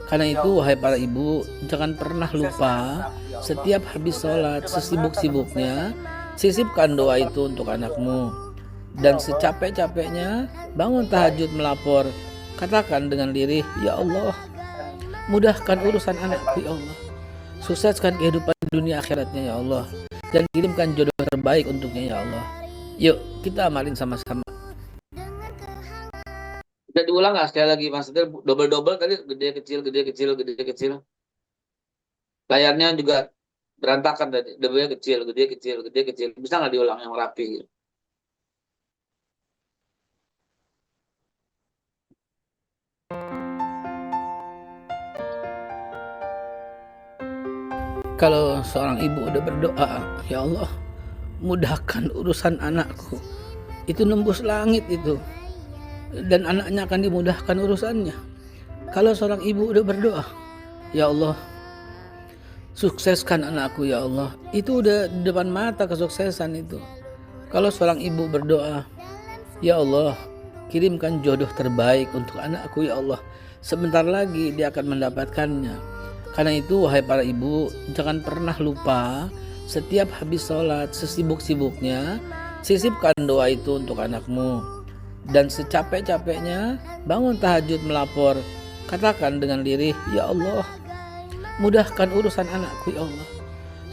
Karena itu wahai para ibu, jangan pernah lupa setiap habis sholat sesibuk-sibuknya sisipkan doa itu untuk anakmu. Dan secapek-capeknya bangun tahajud melapor. Katakan dengan lirih, ya Allah, mudahkan urusan anakku ya Allah. Sukseskan kehidupan dunia akhiratnya ya Allah. Dan kirimkan jodoh terbaik untuknya ya Allah. Yuk kita amalin sama-sama. Udah diulang nggak sekali lagi maksudnya double tadi gede kecil gede kecil gede kecil. Layarnya juga berantakan tadi, double kecil gede kecil gede kecil. Bisa nggak diulang yang rapi gitu? Kalau seorang ibu udah berdoa, ya Allah, mudahkan urusan anakku. Itu nembus langit itu. Dan anaknya akan dimudahkan urusannya. Kalau seorang ibu udah berdoa, ya Allah, sukseskan anakku ya Allah. Itu udah di depan mata kesuksesan itu. Kalau seorang ibu berdoa, ya Allah, kirimkan jodoh terbaik untuk anakku ya Allah. Sebentar lagi dia akan mendapatkannya. Karena itu wahai para ibu, jangan pernah lupa setiap habis sholat sesibuk-sibuknya sisipkan doa itu untuk anakmu. Dan secapek-capeknya bangun tahajud melapor. Katakan dengan lirih, ya Allah, mudahkan urusan anakku ya Allah.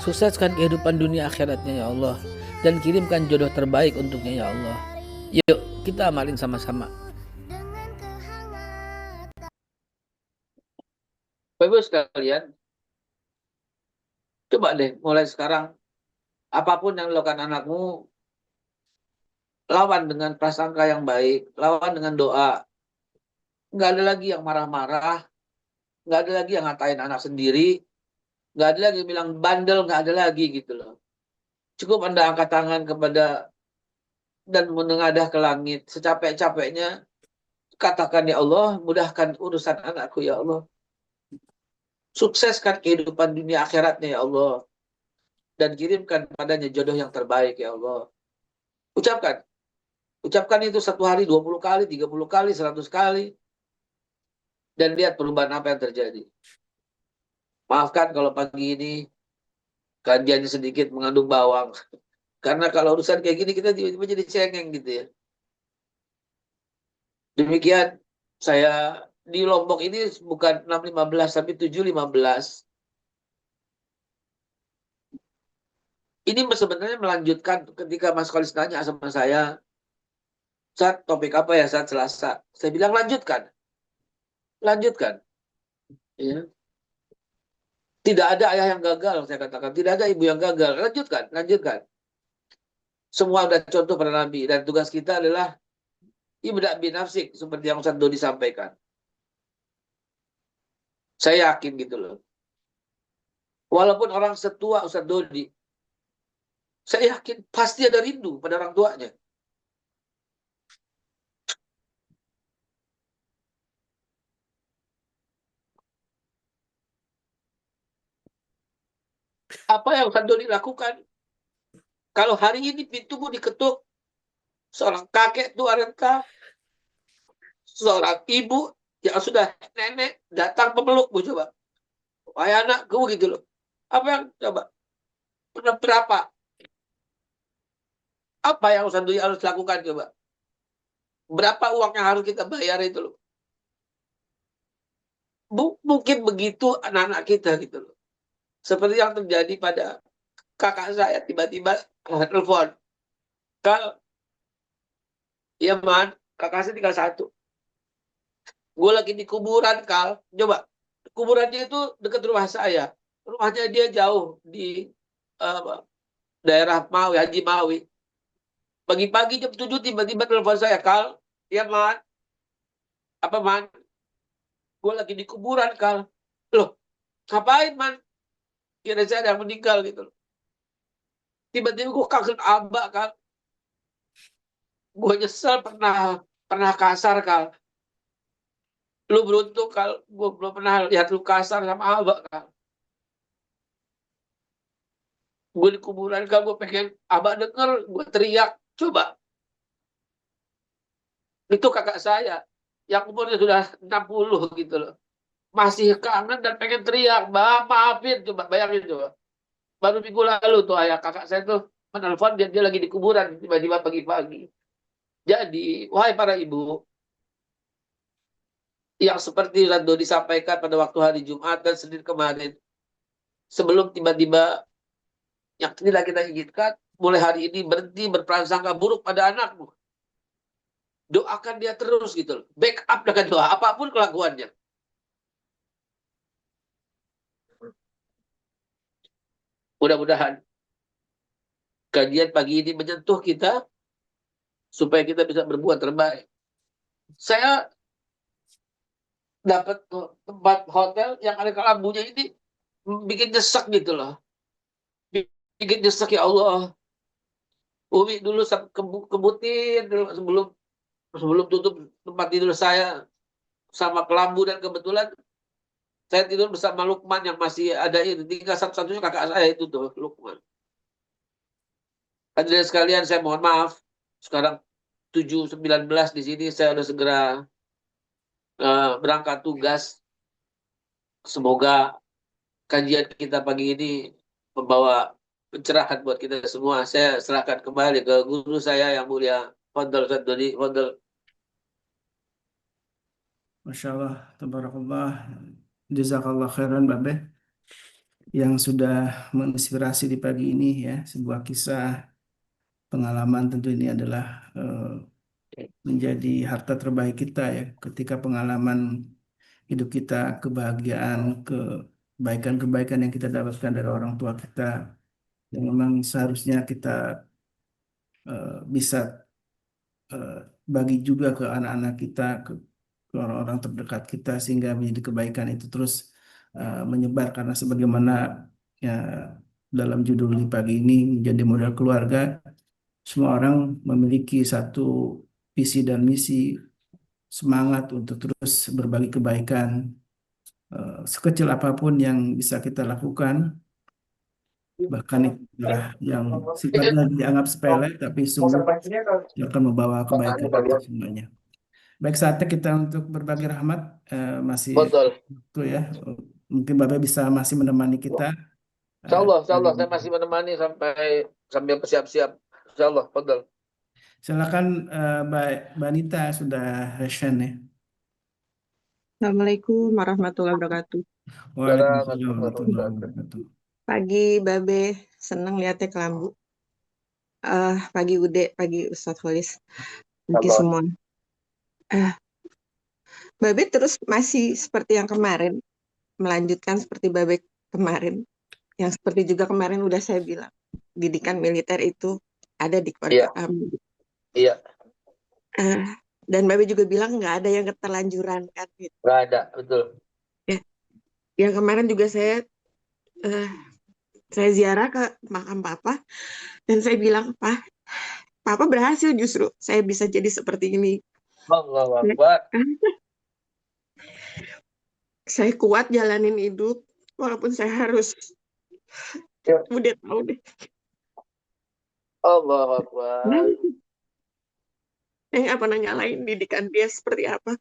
Sukseskan kehidupan dunia akhiratnya ya Allah. Dan kirimkan jodoh terbaik untuknya ya Allah. Yuk kita amalin sama-sama. Bapak Ibu sekalian, coba deh mulai sekarang apapun yang dilakukan anakmu, lawan dengan prasangka yang baik, lawan dengan doa. Nggak ada lagi yang marah-marah, nggak ada lagi yang ngatain anak sendiri, nggak ada lagi yang bilang bandel, nggak ada lagi gitu loh. Cukup Anda angkat tangan kepada dan menengadah ke langit secapek-capeknya, katakan ya Allah, mudahkan urusan anakku ya Allah. Sukseskan kehidupan dunia akhiratnya ya Allah. Dan kirimkan padanya jodoh yang terbaik ya Allah. Ucapkan. Ucapkan itu satu hari 20 kali, 30 kali, 100 kali. Dan lihat perubahan apa yang terjadi. Maafkan kalau pagi ini kajiannya sedikit mengandung bawang. Karena kalau urusan kayak gini kita tiba-tiba jadi cengeng gitu ya. Demikian saya di Lombok ini bukan 6.15 tapi 7.15. Ini sebenarnya melanjutkan ketika Mas Kolis tanya sama saya, saat topik apa ya saat Selasa. Saya bilang lanjutkan. Lanjutkan. Ya. Tidak ada ayah yang gagal, saya katakan. Tidak ada ibu yang gagal. Lanjutkan, lanjutkan. Semua ada contoh pada Nabi. Dan tugas kita adalah ibda' binafsik, seperti yang Ustaz Dodi sampaikan. Saya yakin gitu loh. Walaupun orang setua Ustaz Dodi, saya yakin pasti ada rindu pada orang tuanya. Apa yang Ustaz Dodi lakukan? Kalau hari ini pintumu diketuk, seorang kakek tua renta, seorang ibu yang sudah nenek datang memelukmu coba. Wahai anakku gitu loh. Apa yang coba? Berapa? Apa yang Ustaz Dodi harus lakukan coba? Berapa uang yang harus kita bayar itu loh? Mungkin begitu anak-anak kita gitu loh. Seperti yang terjadi pada kakak saya tiba-tiba telepon. Kal, iya man, kakak saya tinggal satu. Gue lagi di kuburan, Kal. Coba, kuburannya itu dekat rumah saya. Rumahnya dia jauh di daerah Mawi, Haji Mawi. Pagi-pagi jam 7 tiba-tiba telepon saya, Kal. Iya man. Apa man? Gue lagi di kuburan, Kal. Loh, ngapain man? Kira saya ada yang meninggal gitu loh. Tiba-tiba gue kangen abah, Kal. Gue nyesel pernah kasar, Kal. Lu beruntung kalau gue belum pernah lihat lu kasar sama abah kan. Gue di kuburan kan gue pengen abah denger, gue teriak. Coba, itu kakak saya yang umurnya sudah 60 gitu loh. Masih kangen dan pengen teriak, "Bah, maafin." Coba bayangin coba. Baru minggu lalu tuh ayah kakak saya tuh menelpon dia lagi di kuburan tiba-tiba pagi-pagi. Jadi, wahai para ibu, yang seperti Rando disampaikan pada waktu hari Jumat dan Senin kemarin, sebelum tiba-tiba yang tidak kita inginkan, mulai hari ini berhenti berprasangka buruk pada anakmu. Doakan dia terus gitu loh. Backup dengan doa, apapun kelakuannya. Mudah-mudahan kajian pagi ini menyentuh kita supaya kita bisa berbuat terbaik. Saya dapat tempat hotel yang ada kelambunya ini bikin nyesek gitu loh. Bikin nyesek, ya Allah. Umi dulu kebutin dulu sebelum tutup tempat tidur saya sama kelambu, dan kebetulan saya tidur bersama Lukman yang masih ada ini. Tinggal satu-satunya kakak saya itu tuh, Lukman. Hadirin sekalian, saya mohon maaf. Sekarang 7.19 di sini saya udah segera berangkat tugas. Semoga kajian kita pagi ini membawa pencerahan buat kita semua. Saya serahkan kembali ke guru saya yang mulia, Fadl Ustaz Dodi. Fadl. Masya Allah, tabarakallah, jazakallah khairan Babe yang sudah menginspirasi di pagi ini ya, sebuah kisah pengalaman. Tentu ini adalah menjadi harta terbaik kita ya, ketika pengalaman hidup kita, kebahagiaan, kebaikan-kebaikan yang kita dapatkan dari orang tua kita, yang memang seharusnya kita bisa eh, bagi juga ke anak-anak kita, ke orang-orang terdekat kita, sehingga menjadi kebaikan itu terus menyebar. Karena sebagaimana ya, dalam judul di pagi ini, menjadi modal keluarga, semua orang memiliki satu visi dan misi, semangat untuk terus berbagi kebaikan, sekecil apapun yang bisa kita lakukan, bahkan itulah yang sifatnya dianggap sepele, tapi sungguh akan membawa kebaikan untuk semuanya. Baik, saatnya kita untuk berbagi rahmat. Masih Betul. waktu ya. Mungkin Bapak bisa masih menemani kita. Insya Allah saya masih menemani sambil bersiap-siap. Insya Allah, Fadl. Silakan Mbak Nita, sudah resen ya. Assalamualaikum warahmatullahi wabarakatuh. Waalaikumsalam warahmatullahi wabarakatuh. Pagi Babe, seneng lihatnya kelambu. Pagi Ude, pagi Ustadz Kholis, pagi Apa? semua. Babe terus masih seperti yang kemarin, melanjutkan seperti Babe kemarin, yang seperti juga kemarin udah saya bilang, didikan militer itu ada di keluarga kami. Iya, Dan Babe juga bilang nggak ada yang keterlanjuran kan gitu. nggak ada, betul. Yang kemarin juga saya ziarah ke makam Papa, dan saya bilang, Papa berhasil justru, saya bisa jadi seperti ini. Allahu Akbar. Saya kuat jalanin hidup, walaupun saya harus udah tahu deh. Allahu Akbar. Saya nggak pernah nyalain didikan dia seperti apa.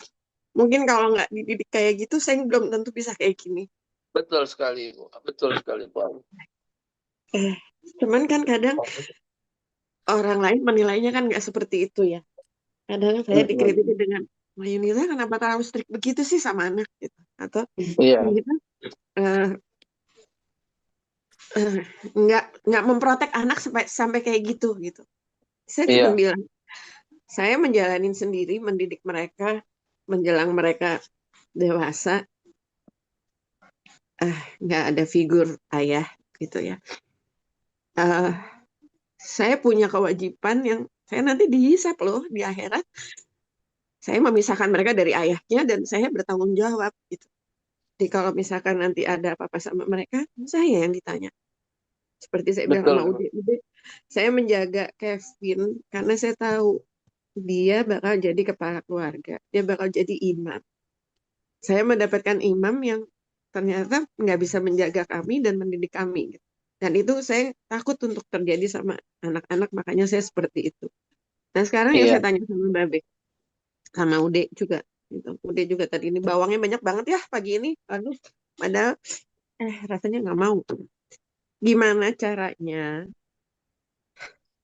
Mungkin kalau nggak dididik kayak gitu, saya belum tentu bisa kayak gini. Betul sekali, Bu. Betul sekali, Bu. Cuman kan kadang orang lain menilainya kan nggak seperti itu ya. Kadang saya dikritik dengan, "Mbak Yunita kenapa terlalu strict begitu sih sama anak?" gitu. Atau gitu, nggak memprotek anak sampai kayak gitu gitu. Saya cuma bilang, saya menjalanin sendiri, mendidik mereka menjelang mereka dewasa. Nggak ada figur ayah gitu ya. Saya punya kewajiban yang saya nanti dihisap loh di akhirat. Saya memisahkan mereka dari ayahnya dan saya bertanggung jawab gitu. Jadi kalau misalkan nanti ada apa-apa sama mereka, saya yang ditanya. Seperti saya bilang sama Ude, saya menjaga Kevin karena saya tahu dia bakal jadi kepala keluarga, dia bakal jadi imam. saya mendapatkan imam yang ternyata nggak bisa menjaga kami dan mendidik kami. Gitu. Dan itu saya takut untuk terjadi sama anak-anak, makanya saya seperti itu. Nah sekarang yang Iya. saya tanya sama Babe, sama Ude juga. Gitu. Ude juga tadi ini bawangnya banyak banget ya pagi ini. Aduh, padahal rasanya nggak mau. Gimana caranya?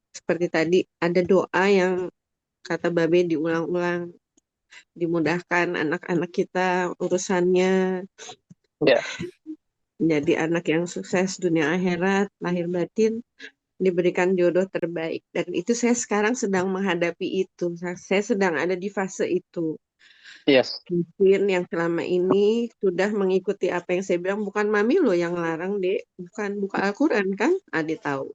Seperti tadi ada doa yang kata Babe diulang-ulang, dimudahkan anak-anak kita urusannya, Ya. menjadi anak yang sukses dunia akhirat, lahir batin, diberikan jodoh terbaik. Dan itu saya sekarang sedang menghadapi itu. Saya sedang ada di fase itu. Yes. Mungkin yang selama ini sudah mengikuti apa yang saya bilang, bukan mami loh yang larang, Dek. Bukan buka Al-Quran kan? Adik tahu.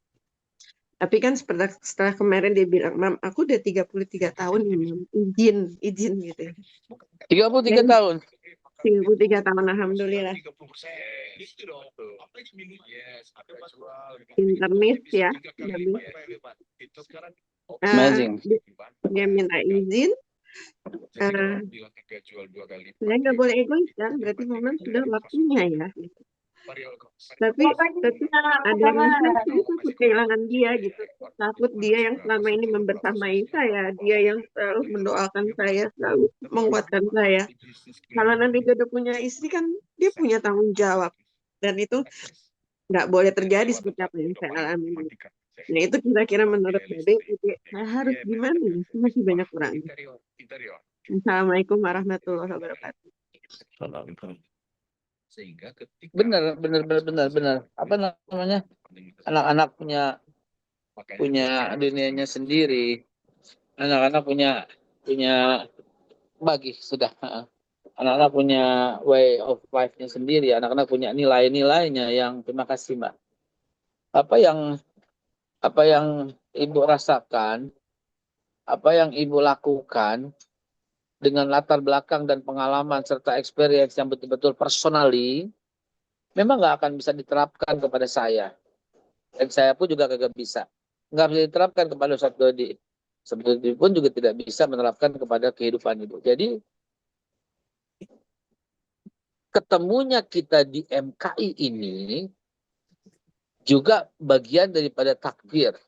Tapi kan setelah kemarin dia bilang, Mam, aku udah 33 tahun ini, izin gitu ya. 33 Dan tahun. 33 tahun, Alhamdulillah. Internet ya, Babe. Amazing. Dia minta izin, saya nggak boleh egois kan, berarti memang sudah waktunya ya. Tapi ada rasa saya takut kehilangan dia gitu. Takut dia yang selama ini membersamai saya, dia yang selalu mendoakan saya, selalu menguatkan saya. Kalau nanti dia udah punya istri kan, dia punya tanggung jawab. Dan itu nggak boleh terjadi seperti apa yang saya alami. Nah itu kira-kira menurut Babe, saya harus gimana ya? Masih banyak kurang. Assalamualaikum warahmatullahi wabarakatuh. Benar. Apa namanya? Anak-anak punya dunianya sendiri. Anak-anak punya bagi sudah. Anak-anak punya way of life-nya sendiri. Anak-anak punya nilai-nilainya yang terima kasih, Mbak. Apa yang Ibu rasakan, apa yang Ibu lakukan dengan latar belakang dan pengalaman serta experience yang betul-betul personally, memang nggak akan bisa diterapkan kepada saya. Dan saya pun juga kagak bisa. Nggak bisa diterapkan kepada Ustadz Dodi. Sebetulnya pun juga tidak bisa menerapkan kepada kehidupan Ibu. Jadi, ketemunya kita di MKI ini juga bagian daripada takdir.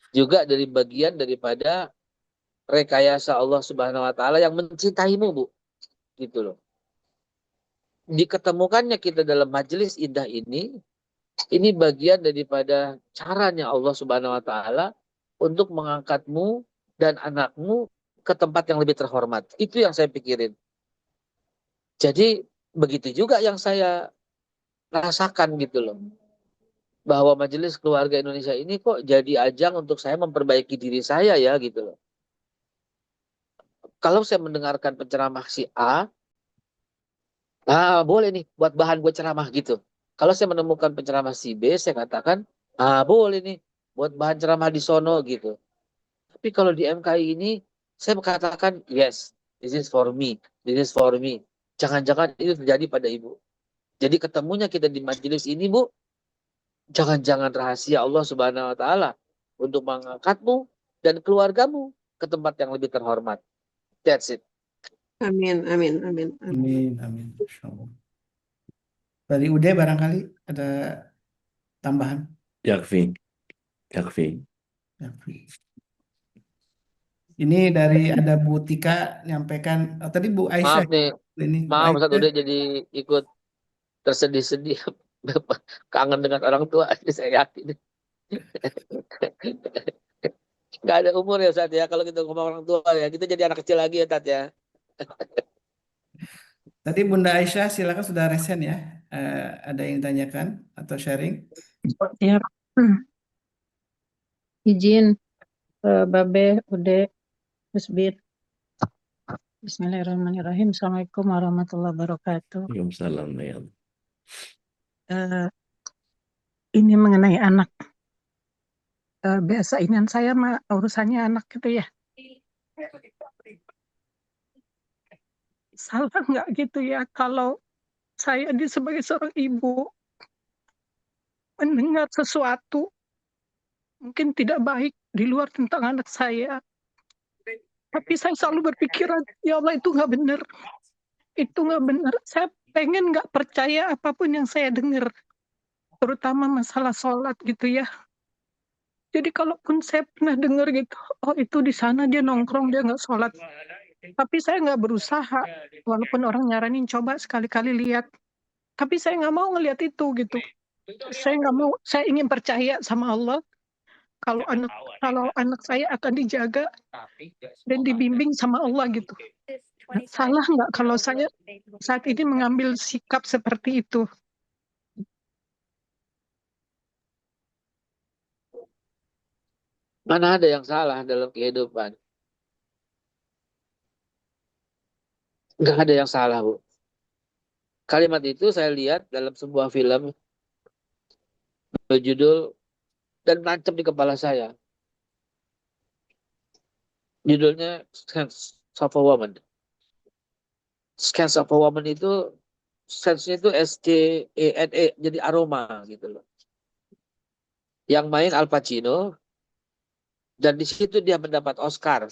Juga dari bagian daripada rekayasa Allah Subhanahu wa taala yang mencintaimu, Bu. Gitu loh. Diketemukannya kita dalam majelis indah ini bagian daripada caranya Allah Subhanahu wa taala untuk mengangkatmu dan anakmu ke tempat yang lebih terhormat. Itu yang saya pikirin. Jadi begitu juga yang saya rasakan gitu loh. Bahwa majelis keluarga Indonesia ini kok jadi ajang untuk saya memperbaiki diri saya ya gitu loh. Kalau saya mendengarkan penceramah si A, boleh nih buat bahan buat ceramah gitu. Kalau saya menemukan penceramah si B, saya katakan, boleh nih buat bahan ceramah di sono gitu. Tapi kalau di MKI ini, saya mengatakan, yes, this is for me, this is for me. Jangan-jangan itu terjadi pada Ibu. Jadi ketemunya kita di majelis ini, Bu, jangan-jangan rahasia Allah Subhanahu wa taala untuk mengangkatmu dan keluargamu ke tempat yang lebih terhormat. That's it. Amin. Amin. Masya Allah. Dari Ude barangkali ada tambahan? Yakfi. Ini dari ada Bu Tika nyampaikan, tadi Bu Aisyah. Maaf nih, Ini Bu maaf Ustadz Aisyah. udah jadi ikut tersedih-sedih. Kangen dengan orang tua, saya yakin. Nggak ada umur ya Ustadz ya, kalau kita ngomong orang tua ya, kita jadi anak kecil lagi ya Tat ya. Tadi Bunda Aisyah silakan, sudah resen ya. Ada yang ditanyakan atau sharing? Ya, izin Babe, Ude, Musbir. Bismillahirrahmanirrahim. Assalamualaikum warahmatullahi wabarakatuh. Waalaikumsalam. Ini mengenai anak. Biasa ini saya mah urusannya anak gitu ya. Salah nggak gitu ya kalau saya sebagai seorang ibu mendengar sesuatu mungkin tidak baik di luar tentang anak saya. Tapi saya selalu berpikiran, ya Allah itu nggak benar. itu nggak benar. Saya pengen nggak percaya apapun yang saya dengar, terutama masalah sholat gitu ya. Jadi kalaupun saya pernah dengar gitu, oh itu di sana dia nongkrong, dia nggak sholat. Tapi saya nggak berusaha, walaupun orang nyaranin coba sekali-kali lihat. Tapi saya nggak mau ngelihat itu gitu. Saya nggak mau, saya ingin percaya sama Allah kalau anak saya akan dijaga dan dibimbing sama Allah gitu. Salah nggak kalau saya saat ini mengambil sikap seperti itu? Mana ada yang salah dalam kehidupan? Nggak ada yang salah, Bu. Kalimat itu saya lihat dalam sebuah film berjudul dan menancap di kepala saya. Judulnya Scans of a Woman. Scans of a Woman itu sense-nya itu SCENE, jadi aroma gitu loh. Yang main Al Pacino, dan di situ dia mendapat Oscar.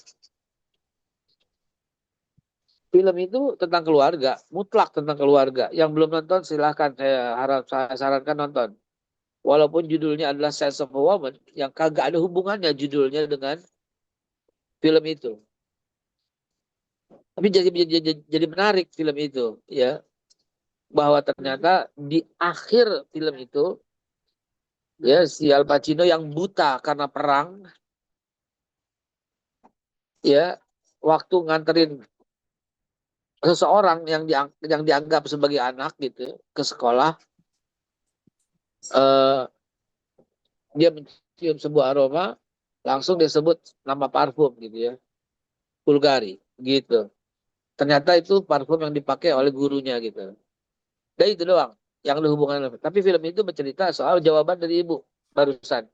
Film itu tentang keluarga, mutlak tentang keluarga. Yang belum nonton silahkan, saya sarankan nonton. Walaupun judulnya adalah Sense of a Woman, yang kagak ada hubungannya judulnya dengan film itu. Tapi jadi menarik film itu, ya, bahwa ternyata di akhir film itu, ya, si Al Pacino yang buta karena perang, ya, waktu nganterin seseorang yang dianggap sebagai anak gitu ke sekolah, dia mencium sebuah aroma, langsung dia sebut nama parfum gitu ya, Bulgari gitu. Ternyata itu parfum yang dipakai oleh gurunya gitu. Dan itu doang yang ada hubungannya. Tapi film itu bercerita soal jawaban dari ibu barusan.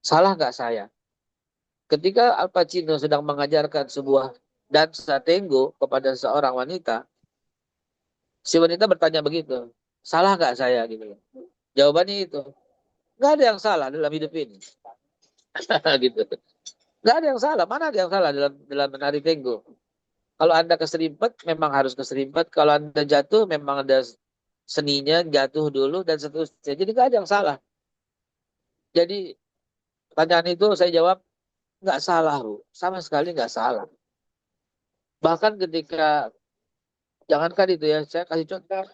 Salah nggak saya? Ketika Al Pacino sedang mengajarkan sebuah dansa tango kepada seorang wanita, si wanita bertanya begitu, salah nggak saya gitu? Jawabannya itu, nggak ada yang salah dalam hidup ini, gitu. Nggak ada yang salah. Mana ada yang salah dalam menari tango? Kalau Anda keserimpet, memang harus keserimpet. Kalau Anda jatuh, memang ada seninya, jatuh dulu dan seterusnya. Jadi nggak ada yang salah. Jadi pertanyaan itu saya jawab, nggak salah, Bu. Sama sekali nggak salah. Bahkan ketika, jangankan itu ya, saya kasih contoh,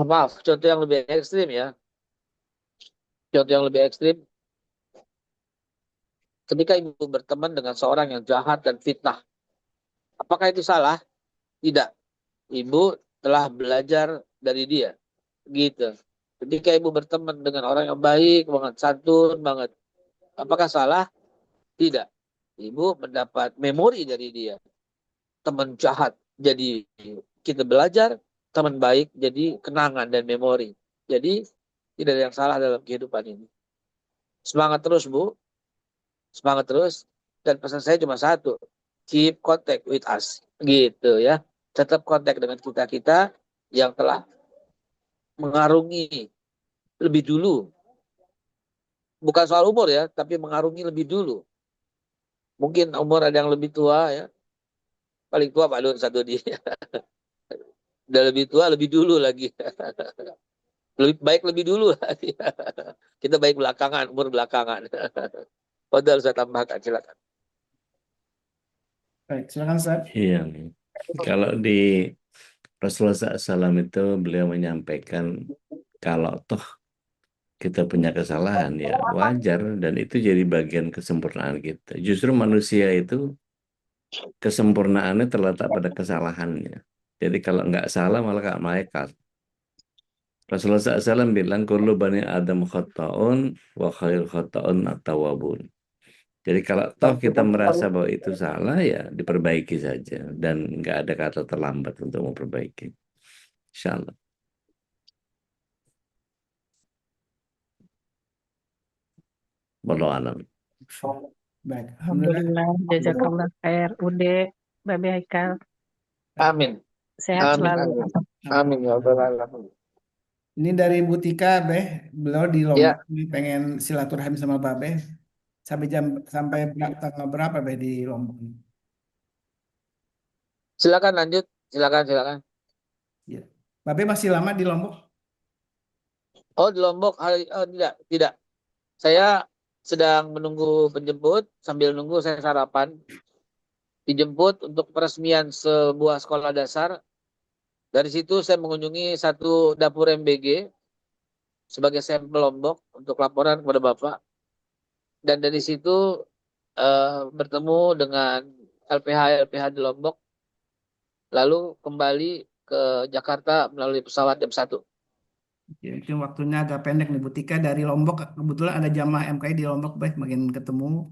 maaf, contoh yang lebih ekstrim ya. Contoh yang lebih ekstrim, ketika ibu berteman dengan seorang yang jahat dan fitnah. Apakah itu salah? Tidak. Ibu telah belajar dari dia. Gitu. Ketika ibu berteman dengan orang yang baik banget, santun banget. Apakah salah? Tidak. Ibu mendapat memori dari dia. Teman jahat jadi kita belajar, teman baik jadi kenangan dan memori. Jadi tidak ada yang salah dalam kehidupan ini. Semangat terus, Bu. Semangat terus. Dan pesan saya cuma satu. Keep contact with us. Gitu ya. Tetap kontak dengan kita-kita yang telah mengarungi lebih dulu. Bukan soal umur ya, tapi mengarungi lebih dulu. Mungkin umur ada yang lebih tua ya. Paling tua Pak Lun satu dia. Udah lebih tua, lebih dulu lagi. Lebih baik lebih dulu lagi. Kita baik belakangan, umur belakangan. Padahal saya tambahkan, silakan. Baik, silakan Ustaz. Iya. Kalau di Rasulullah SAW itu beliau menyampaikan kalau toh kita punya kesalahan ya wajar dan itu jadi bagian kesempurnaan kita. Justru manusia itu kesempurnaannya terletak pada kesalahannya. Jadi kalau nggak salah malah kayak malaikat. Rasulullah SAW bilang kullu bani Adam khata'un wa khairul khata'un at-tawwabun. Jadi kalau toh kita merasa bahwa itu salah ya diperbaiki saja dan nggak ada kata terlambat untuk memperbaiki. Insyaallah. Wallahu alam. Baik, alhamdulillah. Alhamdulillah, jazakallah khair. Ude, Babe Haikal, Amin. sehat Amin. selalu. Amin. Amin ya Rabbal alamin. Ini dari Bu Tika, Beh. Beliau di Ya. Lombok, nih, pengen silaturahmi sama Babe. Sampai tanggal berapa, Beh, di Lombok? Silakan lanjut, silakan. Ya. Babe masih lama di Lombok? Oh, di Lombok tidak. Saya sedang menunggu penjemput, sambil nunggu saya sarapan. Dijemput untuk peresmian sebuah sekolah dasar. Dari situ saya mengunjungi satu dapur MBG sebagai sampel Lombok untuk laporan kepada Bapak. Dan dari situ bertemu dengan LPH di Lombok, lalu kembali ke Jakarta melalui pesawat jam 1. Ya, mungkin waktunya agak pendek nih Bu Tika dari Lombok. Kebetulan ada jamaah MKI di Lombok, baik makin ketemu.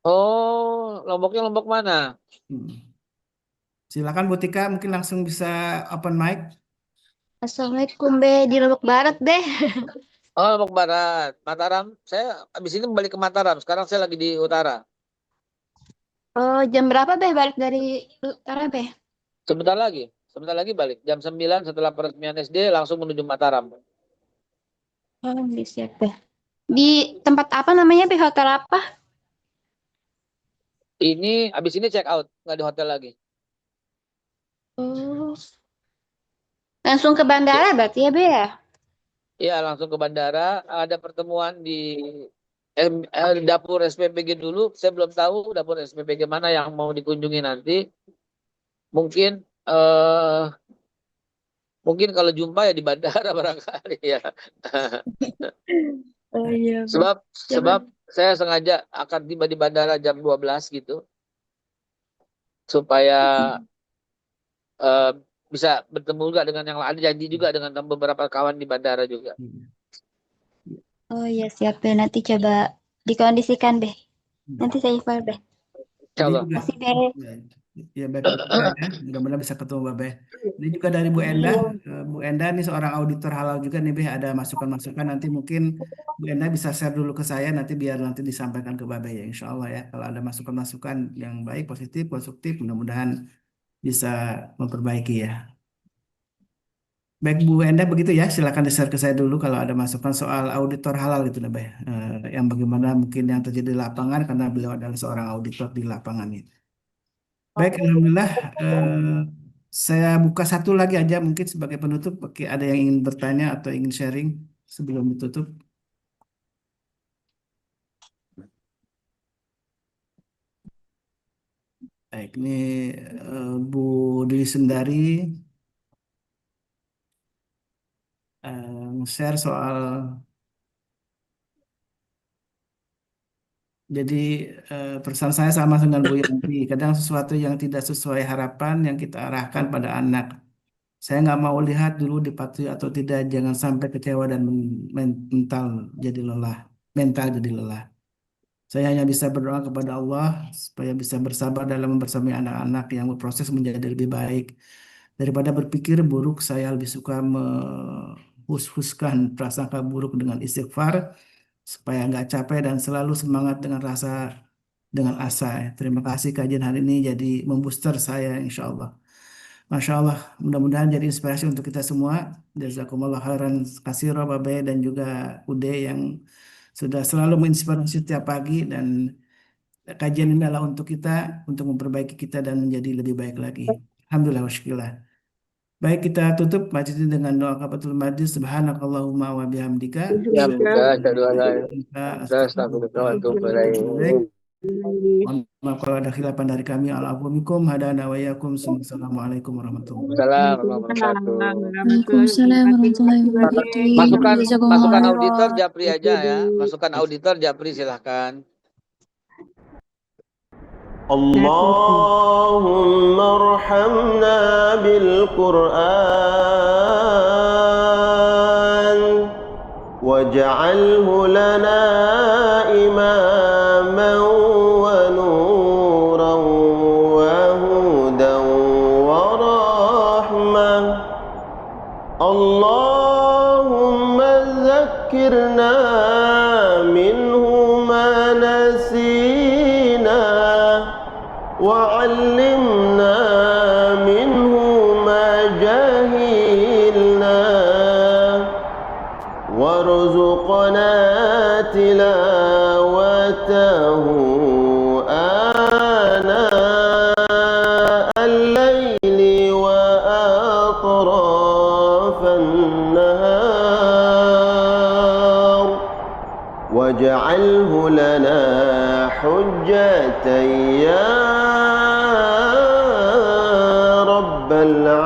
Oh, Lomboknya Lombok mana? Silakan Bu Tika, mungkin langsung bisa open mic. Assalamualaikum Be, di Lombok Barat Be. Oh, Lombok Barat, Mataram. Saya habis ini balik ke Mataram. Sekarang saya lagi di utara. Oh, jam berapa Be balik dari utara Be? Sebentar lagi balik. Jam 9 setelah peresmian SD langsung menuju Mataram. Oh, siap Be. Di tempat apa namanya Be? Hotel apa? Ini habis ini check out, nggak di hotel lagi. Oh. Langsung ke bandara berarti ya Be ya? Iya, langsung ke bandara. Ada pertemuan di dapur SPPG dulu. Saya belum tahu dapur SPPG mana yang mau dikunjungi nanti. Mungkin kalau jumpa ya di bandara barangkali ya. Oh iya. Sebab saya sengaja akan tiba di bandara jam 12 gitu. Supaya bisa bertemu juga dengan yang lain, janji juga dengan beberapa kawan di bandara juga. Oh iya siap Be, nanti coba dikondisikan Be. Nanti saya info Be. Insyaallah. Makasih Be. Ya baik, ya. Mudah-mudahan bisa ketemu Babe. Ini juga dari Bu Enda. Bu Enda ini seorang auditor halal juga nih, Be. Ada masukan-masukan nanti mungkin Bu Enda bisa share dulu ke saya nanti biar nanti disampaikan ke Babe ya, insya Allah ya. Kalau ada masukan-masukan yang baik, positif, konstruktif, mudah-mudahan bisa memperbaiki ya. Baik Bu Enda begitu ya, silakan di-share ke saya dulu kalau ada masukan soal auditor halal itu, Babe. Yang bagaimana mungkin yang terjadi di lapangan karena beliau adalah seorang auditor di lapangan itu. Baik, alhamdulillah. Saya buka satu lagi aja mungkin sebagai penutup. Oke, ada yang ingin bertanya atau ingin sharing sebelum ditutup? Baik, ini Bu Dwi Sendari share soal. Jadi pesan saya sama dengan Bu Yanti. Kadang sesuatu yang tidak sesuai harapan yang kita arahkan pada anak. Saya nggak mau lihat dulu dipatuhi atau tidak. Jangan sampai kecewa dan mental jadi lelah. Mental jadi lelah. Saya hanya bisa berdoa kepada Allah supaya bisa bersabar dalam membersamai anak-anak yang berproses menjadi lebih baik. Daripada berpikir buruk, saya lebih suka menghus-huskan prasangka buruk dengan istighfar supaya nggak capek dan selalu semangat dengan asa. Terima kasih kajian hari ini jadi membooster saya insya Allah. Masya Allah, mudah-mudahan jadi inspirasi untuk kita semua. Jazakumullah khairan katsira Babe dan juga Ude yang sudah selalu menginspirasi setiap pagi, dan kajian ini adalah untuk kita, untuk memperbaiki kita dan menjadi lebih baik lagi. Alhamdulillah wa syukurillah. Baik, kita tutup majlis ini dengan doa kafatul majlis. Subhanakallahumma wa bihamdika. Ya, Mohon maaf kalau ada khilafan dari kami. Al-afumikum hadana wa yakum. Assalamualaikum warahmatullahi wabarakatuh. Waalaikumsalam warahmatullahi wabarakatuh. Masukan auditor Japri aja ya. Masukan auditor Japri silahkan. اللهم ارحمنا بالقرآن واجعله لنا إماما ونورا وهدى ورحمة اللهم ذكرنا منه ما نسينا وعلمنا منه ما جهلنا وارزقنا تلاوته آناء الليل واجعله لنا حجة يا رب العالمين.